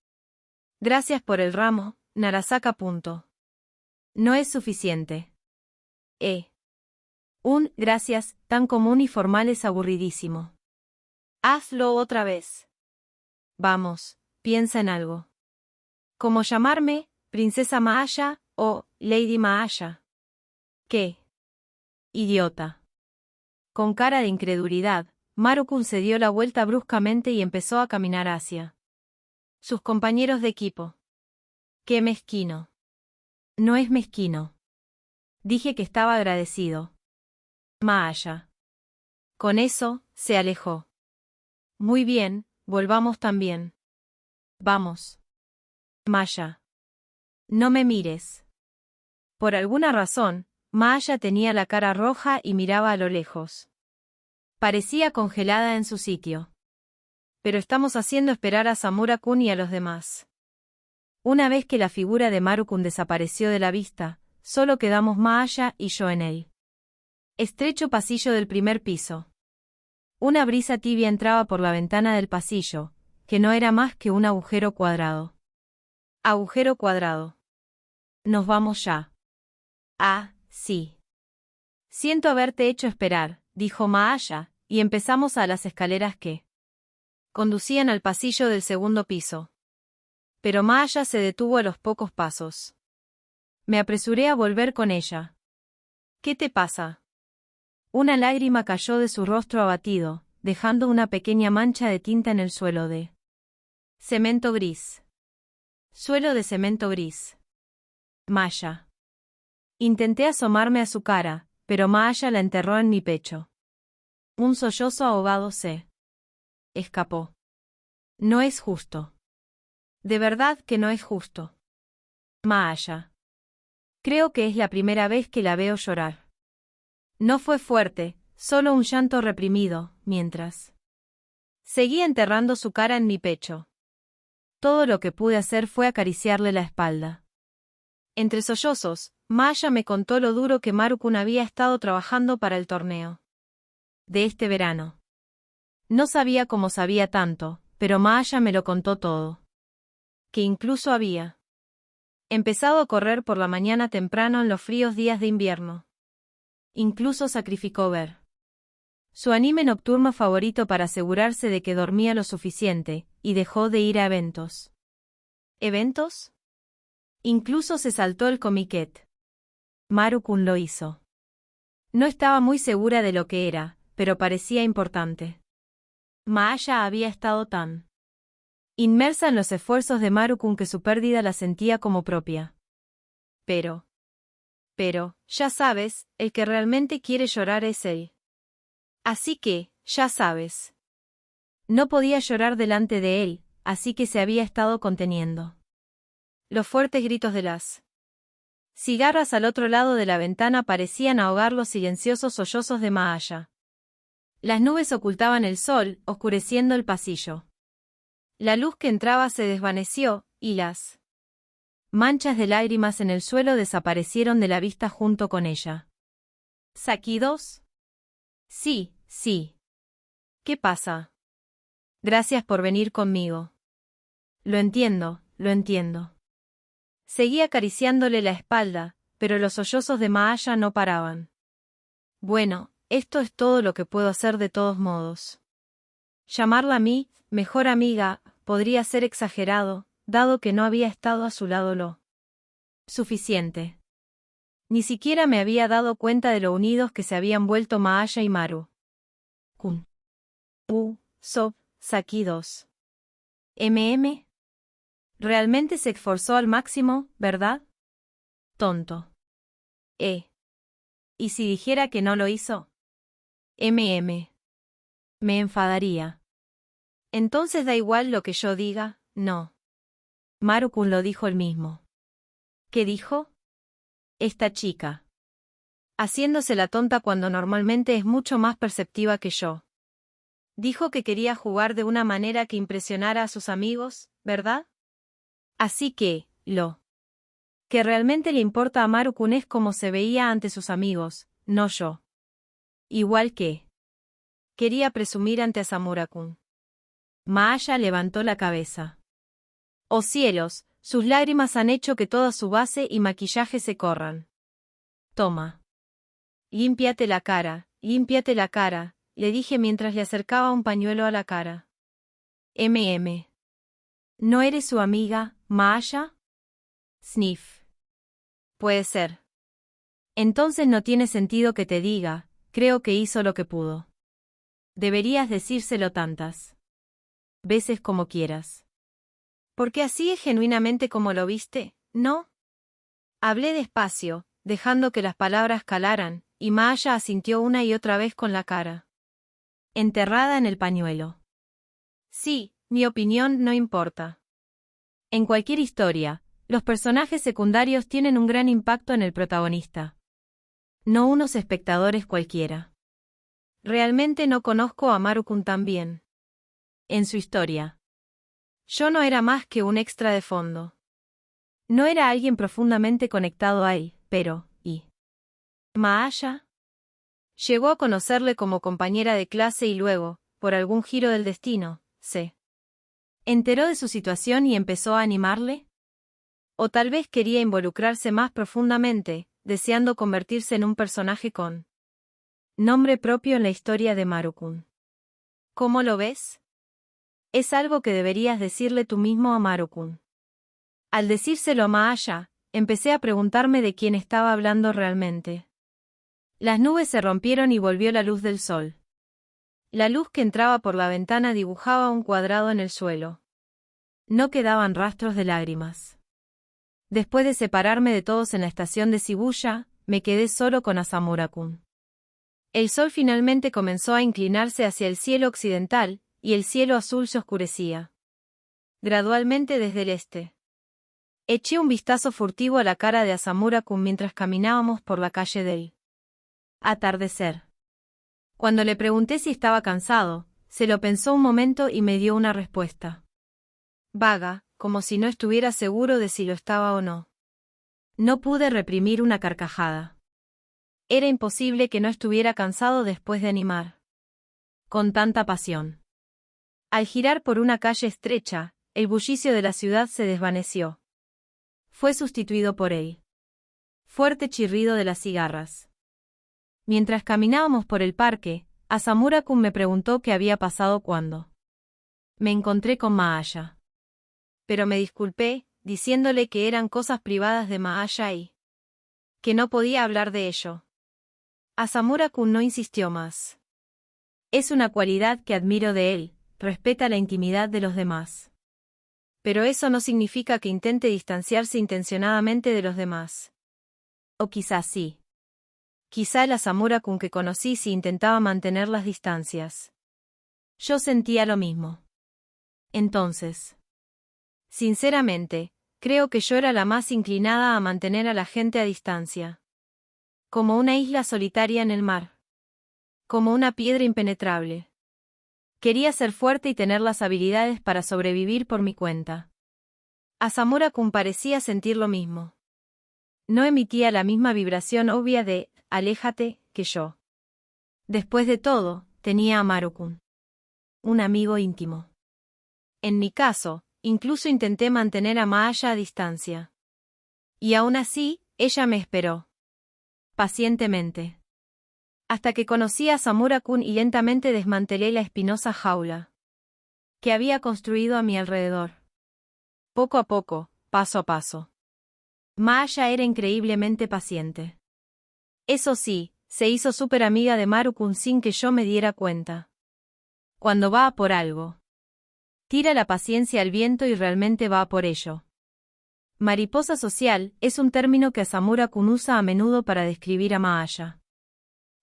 Gracias por el ramo, Narasaka. No es suficiente. Un gracias tan común y formal es aburridísimo. Hazlo otra vez. Vamos, piensa en algo. ¿Cómo llamarme, Princesa Maaya o Lady Maaya? ¿Qué? Idiota. Con cara de incredulidad, Maru-kun se dio la vuelta bruscamente y empezó a caminar hacia sus compañeros de equipo. ¡Qué mezquino! No es mezquino. Dije que estaba agradecido. Maaya. Con eso, se alejó. Muy bien, volvamos también. Vamos. Maaya. No me mires. Por alguna razón, Maaya tenía la cara roja y miraba a lo lejos. Parecía congelada en su sitio. Pero estamos haciendo esperar a Asamura-kun y a los demás. Una vez que la figura de Maru-kun desapareció de la vista, solo quedamos Maaya y yo en el estrecho pasillo del primer piso. Una brisa tibia entraba por la ventana del pasillo, que no era más que un agujero cuadrado. Agujero cuadrado. Nos vamos ya. Ah, sí. Siento haberte hecho esperar, dijo Maaya, y empezamos a las escaleras que conducían al pasillo del segundo piso. Pero Maaya se detuvo a los pocos pasos. Me apresuré a volver con ella. ¿Qué te pasa? Una lágrima cayó de su rostro abatido, dejando una pequeña mancha de tinta en el suelo de cemento gris. Suelo de cemento gris. Maya. Intenté asomarme a su cara, pero Maaya la enterró en mi pecho. Un sollozo ahogado se escapó. No es justo. De verdad que no es justo. Maaya. Creo que es la primera vez que la veo llorar. No fue fuerte, solo un llanto reprimido, mientras seguía enterrando su cara en mi pecho. Todo lo que pude hacer fue acariciarle la espalda. Entre sollozos, Maaya me contó lo duro que Maru-kun había estado trabajando para el torneo de este verano. No sabía cómo sabía tanto, pero Maaya me lo contó todo. Que incluso había empezado a correr por la mañana temprano en los fríos días de invierno. Incluso sacrificó ver su anime nocturno favorito para asegurarse de que dormía lo suficiente, y dejó de ir a eventos. ¿Eventos? Incluso se saltó el comiquet. Maru-kun lo hizo. No estaba muy segura de lo que era, pero parecía importante. Maaya había estado tan inmersa en los esfuerzos de Maru-kun que su pérdida la sentía como propia. Pero, ya sabes, el que realmente quiere llorar es él. Así que, ya sabes. No podía llorar delante de él, así que se había estado conteniendo. Los fuertes gritos de las cigarras al otro lado de la ventana parecían ahogar los silenciosos sollozos de Maaya. Las nubes ocultaban el sol, oscureciendo el pasillo. La luz que entraba se desvaneció, y las manchas de lágrimas en el suelo desaparecieron de la vista junto con ella. ¿Saquidos? Sí, sí. ¿Qué pasa? Gracias por venir conmigo. Lo entiendo, lo entiendo. Seguí acariciándole la espalda, pero los sollozos de Maaya no paraban. Bueno, esto es todo lo que puedo hacer de todos modos. Llamarla mi mejor amiga podría ser exagerado, dado que no había estado a su lado lo suficiente. Ni siquiera me había dado cuenta de lo unidos que se habían vuelto Maaya y Maru-kun. Saki 2. Realmente se esforzó al máximo, ¿verdad? Tonto. ¿Y si dijera que no lo hizo? Me enfadaría. Entonces da igual lo que yo diga, no. Maru-kun lo dijo él mismo. ¿Qué dijo? Esta chica. Haciéndose la tonta cuando normalmente es mucho más perceptiva que yo. Dijo que quería jugar de una manera que impresionara a sus amigos, ¿verdad? Así que, lo que realmente le importa a Maru-kun es cómo se veía ante sus amigos, no yo. Igual que quería presumir ante Asamura-kun. Maaya levantó la cabeza. ¡Oh cielos! Sus lágrimas han hecho que toda su base y maquillaje se corran. Toma. Límpiate la cara, le dije mientras le acercaba un pañuelo a la cara. ¿No eres su amiga, Maaya? Sniff. Puede ser. Entonces no tiene sentido que te diga, creo que hizo lo que pudo. Deberías decírselo tantas veces como quieras. Porque así es genuinamente como lo viste, ¿no? Hablé despacio, dejando que las palabras calaran, y Maaya asintió una y otra vez con la cara enterrada en el pañuelo. Sí, mi opinión no importa. En cualquier historia, los personajes secundarios tienen un gran impacto en el protagonista. No unos espectadores cualquiera. Realmente no conozco a Maru-kun tan bien. En su historia. Yo no era más que un extra de fondo. No era alguien profundamente conectado a él, pero, ¿y Maaya? Llegó a conocerle como compañera de clase y luego, por algún giro del destino, se enteró de su situación y empezó a animarle. O tal vez quería involucrarse más profundamente, deseando convertirse en un personaje con nombre propio en la historia de Maru-kun. ¿Cómo lo ves? Es algo que deberías decirle tú mismo a Maru-kun. Al decírselo a Maaya, empecé a preguntarme de quién estaba hablando realmente. Las nubes se rompieron y volvió la luz del sol. La luz que entraba por la ventana dibujaba un cuadrado en el suelo. No quedaban rastros de lágrimas. Después de separarme de todos en la estación de Shibuya, me quedé solo con Asamura-kun. El sol finalmente comenzó a inclinarse hacia el cielo occidental, y el cielo azul se oscurecía gradualmente desde el este. Eché un vistazo furtivo a la cara de Asamura-kun mientras caminábamos por la calle del atardecer. Cuando le pregunté si estaba cansado, se lo pensó un momento y me dio una respuesta vaga, como si no estuviera seguro de si lo estaba o no. No pude reprimir una carcajada. Era imposible que no estuviera cansado después de animar con tanta pasión. Al girar por una calle estrecha, el bullicio de la ciudad se desvaneció. Fue sustituido por el fuerte chirrido de las cigarras. Mientras caminábamos por el parque, Asamura-kun me preguntó qué había pasado cuando me encontré con Maaya. Pero me disculpé, diciéndole que eran cosas privadas de Maaya y que no podía hablar de ello. Asamura-kun no insistió más. Es una cualidad que admiro de él, respeta la intimidad de los demás. Pero eso no significa que intente distanciarse intencionadamente de los demás. O quizás sí. Quizá el Asamura-kun que conocí sí intentaba mantener las distancias. Yo sentía lo mismo. Entonces, sinceramente, creo que yo era la más inclinada a mantener a la gente a distancia. Como una isla solitaria en el mar. Como una piedra impenetrable. Quería ser fuerte y tener las habilidades para sobrevivir por mi cuenta. Asamura-kun parecía sentir lo mismo. No emitía la misma vibración obvia de «aléjate» que yo. Después de todo, tenía a Maru-kun. Un amigo íntimo. En mi caso, incluso intenté mantener a Maaya a distancia. Y aún así, ella me esperó. Pacientemente. Hasta que conocí a Asamura-kun y lentamente desmantelé la espinosa jaula que había construido a mi alrededor. Poco a poco, paso a paso. Maaya era increíblemente paciente. Eso sí, se hizo súper amiga de Maru-kun sin que yo me diera cuenta. Cuando va a por algo, tira la paciencia al viento y realmente va a por ello. Mariposa social es un término que Asamura-kun usa a menudo para describir a Maaya.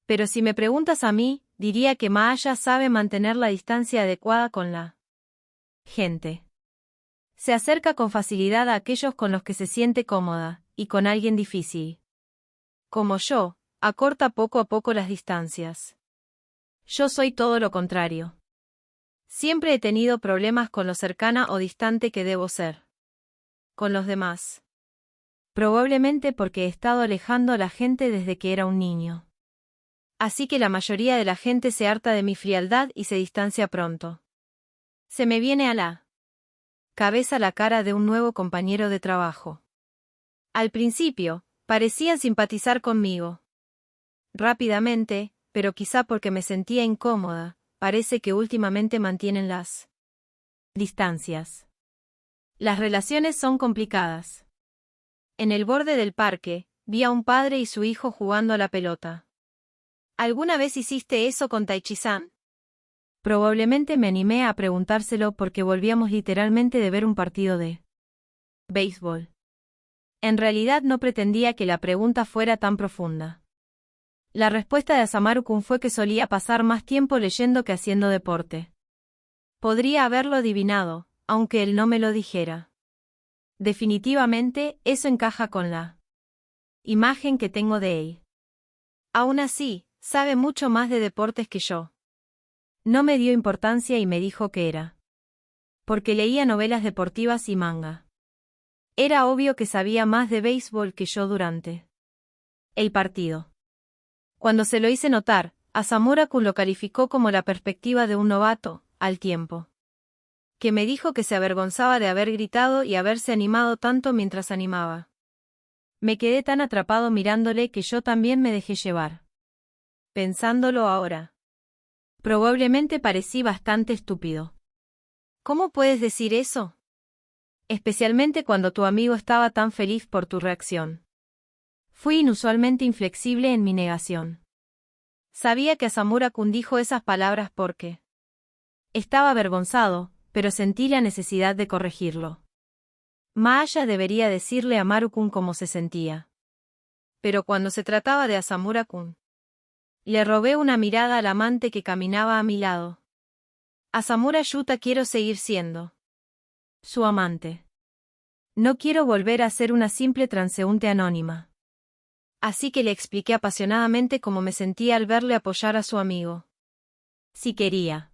Pero si me preguntas a mí, diría que Maaya sabe mantener la distancia adecuada con la gente. Se acerca con facilidad a aquellos con los que se siente cómoda, y con alguien difícil. Como yo, acorta poco a poco las distancias. Yo soy todo lo contrario. Siempre he tenido problemas con lo cercana o distante que debo ser. Con los demás. Probablemente porque he estado alejando a la gente desde que era un niño. Así que la mayoría de la gente se harta de mi frialdad y se distancia pronto. Se me viene a la cabeza la cara de un nuevo compañero de trabajo. Al principio, parecían simpatizar conmigo. Rápidamente, pero quizá porque me sentía incómoda, parece que últimamente mantienen las distancias. Las relaciones son complicadas. En el borde del parque, vi a un padre y su hijo jugando a la pelota. ¿Alguna vez hiciste eso con Taichi-san? Probablemente me animé a preguntárselo porque volvíamos literalmente de ver un partido de béisbol. En realidad no pretendía que la pregunta fuera tan profunda. La respuesta de Asamura-kun fue que solía pasar más tiempo leyendo que haciendo deporte. Podría haberlo adivinado, aunque él no me lo dijera. Definitivamente, eso encaja con la imagen que tengo de él. Aún así, sabe mucho más de deportes que yo. No me dio importancia y me dijo que era porque leía novelas deportivas y manga. Era obvio que sabía más de béisbol que yo durante el partido. Cuando se lo hice notar, Asamura-kun lo calificó como la perspectiva de un novato, al tiempo que me dijo que se avergonzaba de haber gritado y haberse animado tanto mientras animaba. Me quedé tan atrapado mirándole que yo también me dejé llevar. Pensándolo ahora. Probablemente parecí bastante estúpido. ¿Cómo puedes decir eso? Especialmente cuando tu amigo estaba tan feliz por tu reacción. Fui inusualmente inflexible en mi negación. Sabía que Asamura-kun dijo esas palabras porque estaba avergonzado, pero sentí la necesidad de corregirlo. Maaya debería decirle a Maru-kun cómo se sentía. Pero cuando se trataba de Asamura-kun, le robé una mirada al amante que caminaba a mi lado. Asamura Yuta, quiero seguir siendo su amante. No quiero volver a ser una simple transeúnte anónima. Así que le expliqué apasionadamente cómo me sentía al verle apoyar a su amigo. Si quería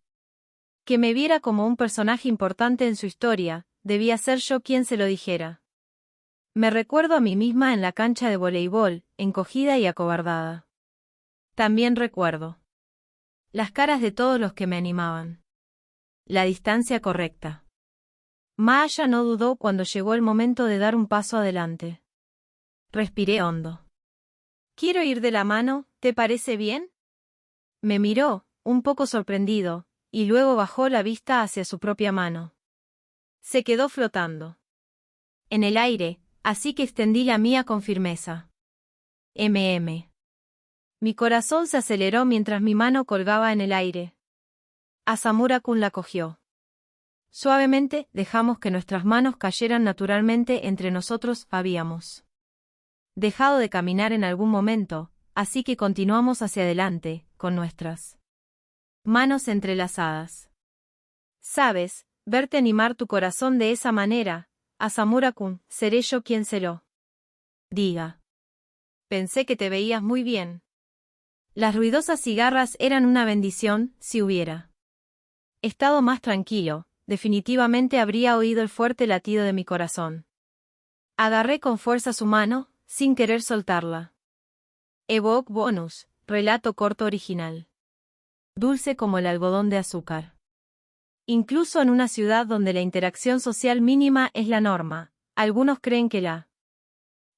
que me viera como un personaje importante en su historia, debía ser yo quien se lo dijera. Me recuerdo a mí misma en la cancha de voleibol, encogida y acobardada. También recuerdo las caras de todos los que me animaban. La distancia correcta. Maaya no dudó cuando llegó el momento de dar un paso adelante. Respiré hondo. ¿Quiero ir de la mano? ¿Te parece bien? Me miró, un poco sorprendido, y luego bajó la vista hacia su propia mano. Se quedó flotando en el aire, así que extendí la mía con firmeza. Mi corazón se aceleró mientras mi mano colgaba en el aire. Asamura-kun la cogió. Suavemente, dejamos que nuestras manos cayeran naturalmente entre nosotros. Habíamos dejado de caminar en algún momento, así que continuamos hacia adelante, con nuestras manos entrelazadas. Sabes, verte animar tu corazón de esa manera, Asamura-kun, seré yo quien se lo diga. Pensé que te veías muy bien. Las ruidosas cigarras eran una bendición, si hubiera estado más tranquilo, definitivamente habría oído el fuerte latido de mi corazón. Agarré con fuerza su mano, sin querer soltarla. Evoque bonus, relato corto original. Dulce como el algodón de azúcar. Incluso en una ciudad donde la interacción social mínima es la norma, algunos creen que la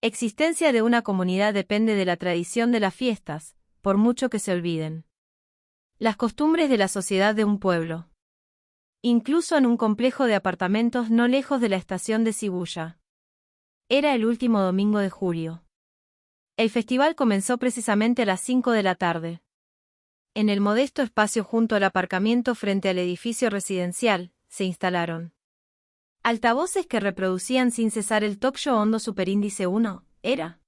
existencia de una comunidad depende de la tradición de las fiestas, por mucho que se olviden las costumbres de la sociedad de un pueblo. Incluso en un complejo de apartamentos no lejos de la estación de Shibuya. Era el último domingo de julio. El festival comenzó precisamente a las 5 de la tarde. En el modesto espacio junto al aparcamiento frente al edificio residencial, se instalaron altavoces que reproducían sin cesar el talk show Hondo Superíndice 1, era.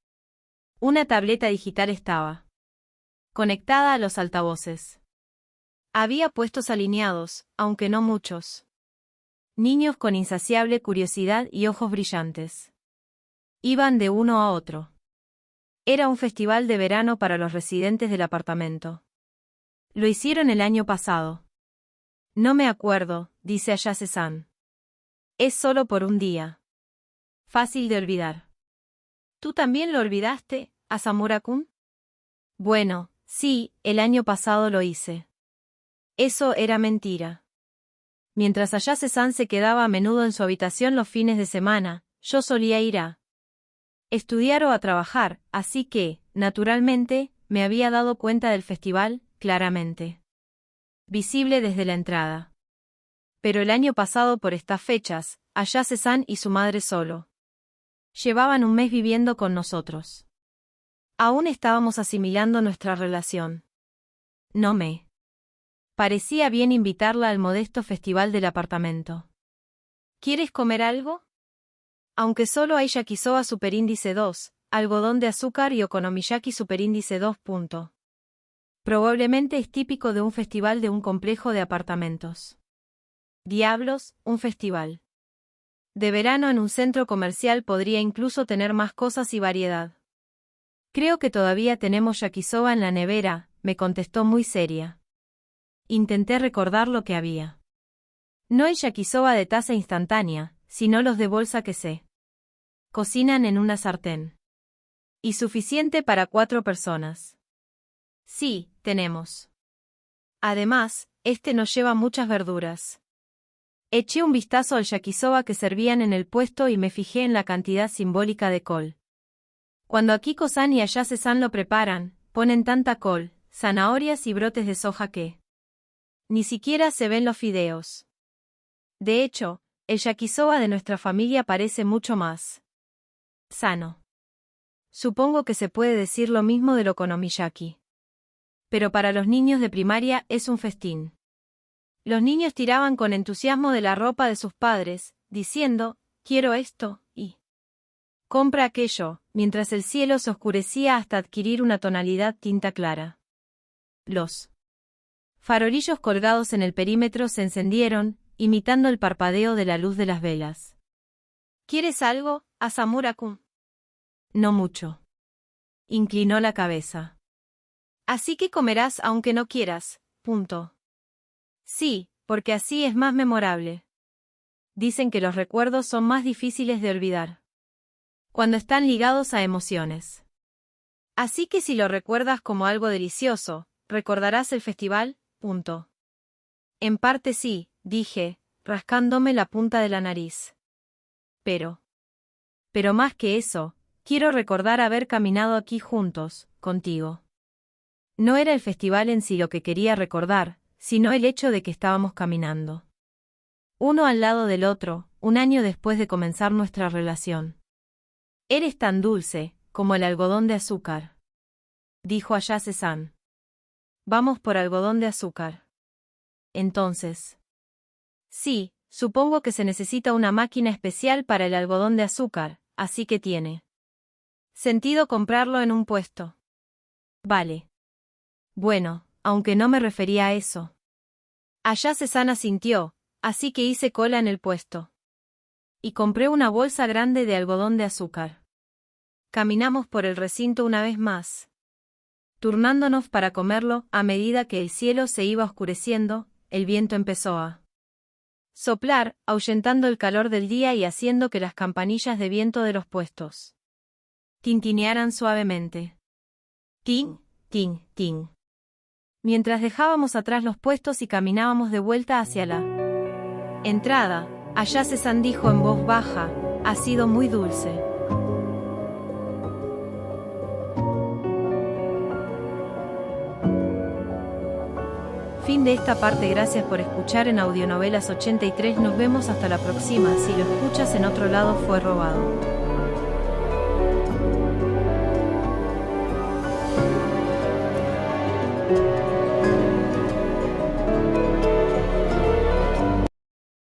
Una tableta digital estaba conectada a los altavoces. Había puestos alineados, aunque no muchos. Niños con insaciable curiosidad y ojos brillantes. Iban de uno a otro. Era un festival de verano para los residentes del apartamento. Lo hicieron el año pasado. No me acuerdo, dice Ayase-san. Es solo por un día. Fácil de olvidar. ¿Tú también lo olvidaste, Asamura-kun? Bueno, sí, el año pasado lo hice. Eso era mentira. Mientras Ayase-san se quedaba a menudo en su habitación los fines de semana, yo solía ir a estudiar o a trabajar, así que, naturalmente, me había dado cuenta del festival, claramente visible desde la entrada. Pero el año pasado por estas fechas, Ayase-san y su madre solo llevaban un mes viviendo con nosotros. Aún estábamos asimilando nuestra relación. No me parecía bien invitarla al modesto festival del apartamento. ¿Quieres comer algo? Aunque solo hay yakisoba superíndice 2, algodón de azúcar y okonomiyaki superíndice 2. Probablemente es típico de un festival de un complejo de apartamentos. Diablos, un festival de verano en un centro comercial podría incluso tener más cosas y variedad. Creo que todavía tenemos yakisoba en la nevera, me contestó muy seria. Intenté recordar lo que había. No hay yakisoba de taza instantánea, sino los de bolsa que se cocinan en una sartén. Y suficiente para 4 personas. Sí, tenemos. Además, este no lleva muchas verduras. Eché un vistazo al yakisoba que servían en el puesto y me fijé en la cantidad simbólica de col. Cuando Akiko-san y Ayase-san lo preparan, ponen tanta col, zanahorias y brotes de soja que ni siquiera se ven los fideos. De hecho, el yakisoba de nuestra familia parece mucho más sano. Supongo que se puede decir lo mismo del okonomiyaki. Pero para los niños de primaria es un festín. Los niños tiraban con entusiasmo de la ropa de sus padres, diciendo, quiero esto, y compra aquello, mientras el cielo se oscurecía hasta adquirir una tonalidad tinta clara. Los farolillos colgados en el perímetro se encendieron, imitando el parpadeo de la luz de las velas. ¿Quieres algo, Asamura-kun? No mucho. Inclinó la cabeza. Así que comerás aunque no quieras, punto. Sí, porque así es más memorable. Dicen que los recuerdos son más difíciles de olvidar cuando están ligados a emociones. Así que si lo recuerdas como algo delicioso, recordarás el festival, punto. En parte sí, dije, rascándome la punta de la nariz. Pero más que eso, quiero recordar haber caminado aquí juntos, contigo. No era el festival en sí lo que quería recordar, sino el hecho de que estábamos caminando uno al lado del otro, un año después de comenzar nuestra relación. Eres tan dulce, como el algodón de azúcar, dijo Ayase-san. Vamos por algodón de azúcar. Entonces. Sí, supongo que se necesita una máquina especial para el algodón de azúcar, así que tiene sentido comprarlo en un puesto. Vale. Bueno, aunque no me refería a eso. Ayase-san asintió, así que hice cola en el puesto. Y compré una bolsa grande de algodón de azúcar. Caminamos por el recinto una vez más, turnándonos para comerlo. A medida que el cielo se iba oscureciendo, el viento empezó a soplar, ahuyentando el calor del día y haciendo que las campanillas de viento de los puestos tintinearan suavemente. Tin, tin, tin. Mientras dejábamos atrás los puestos y caminábamos de vuelta hacia la entrada, Ayase-san dijo en voz baja, ha sido muy dulce. Fin de esta parte. Gracias por escuchar en Audionovelas 83. Nos vemos hasta la próxima. Si lo escuchas en otro lado fue robado.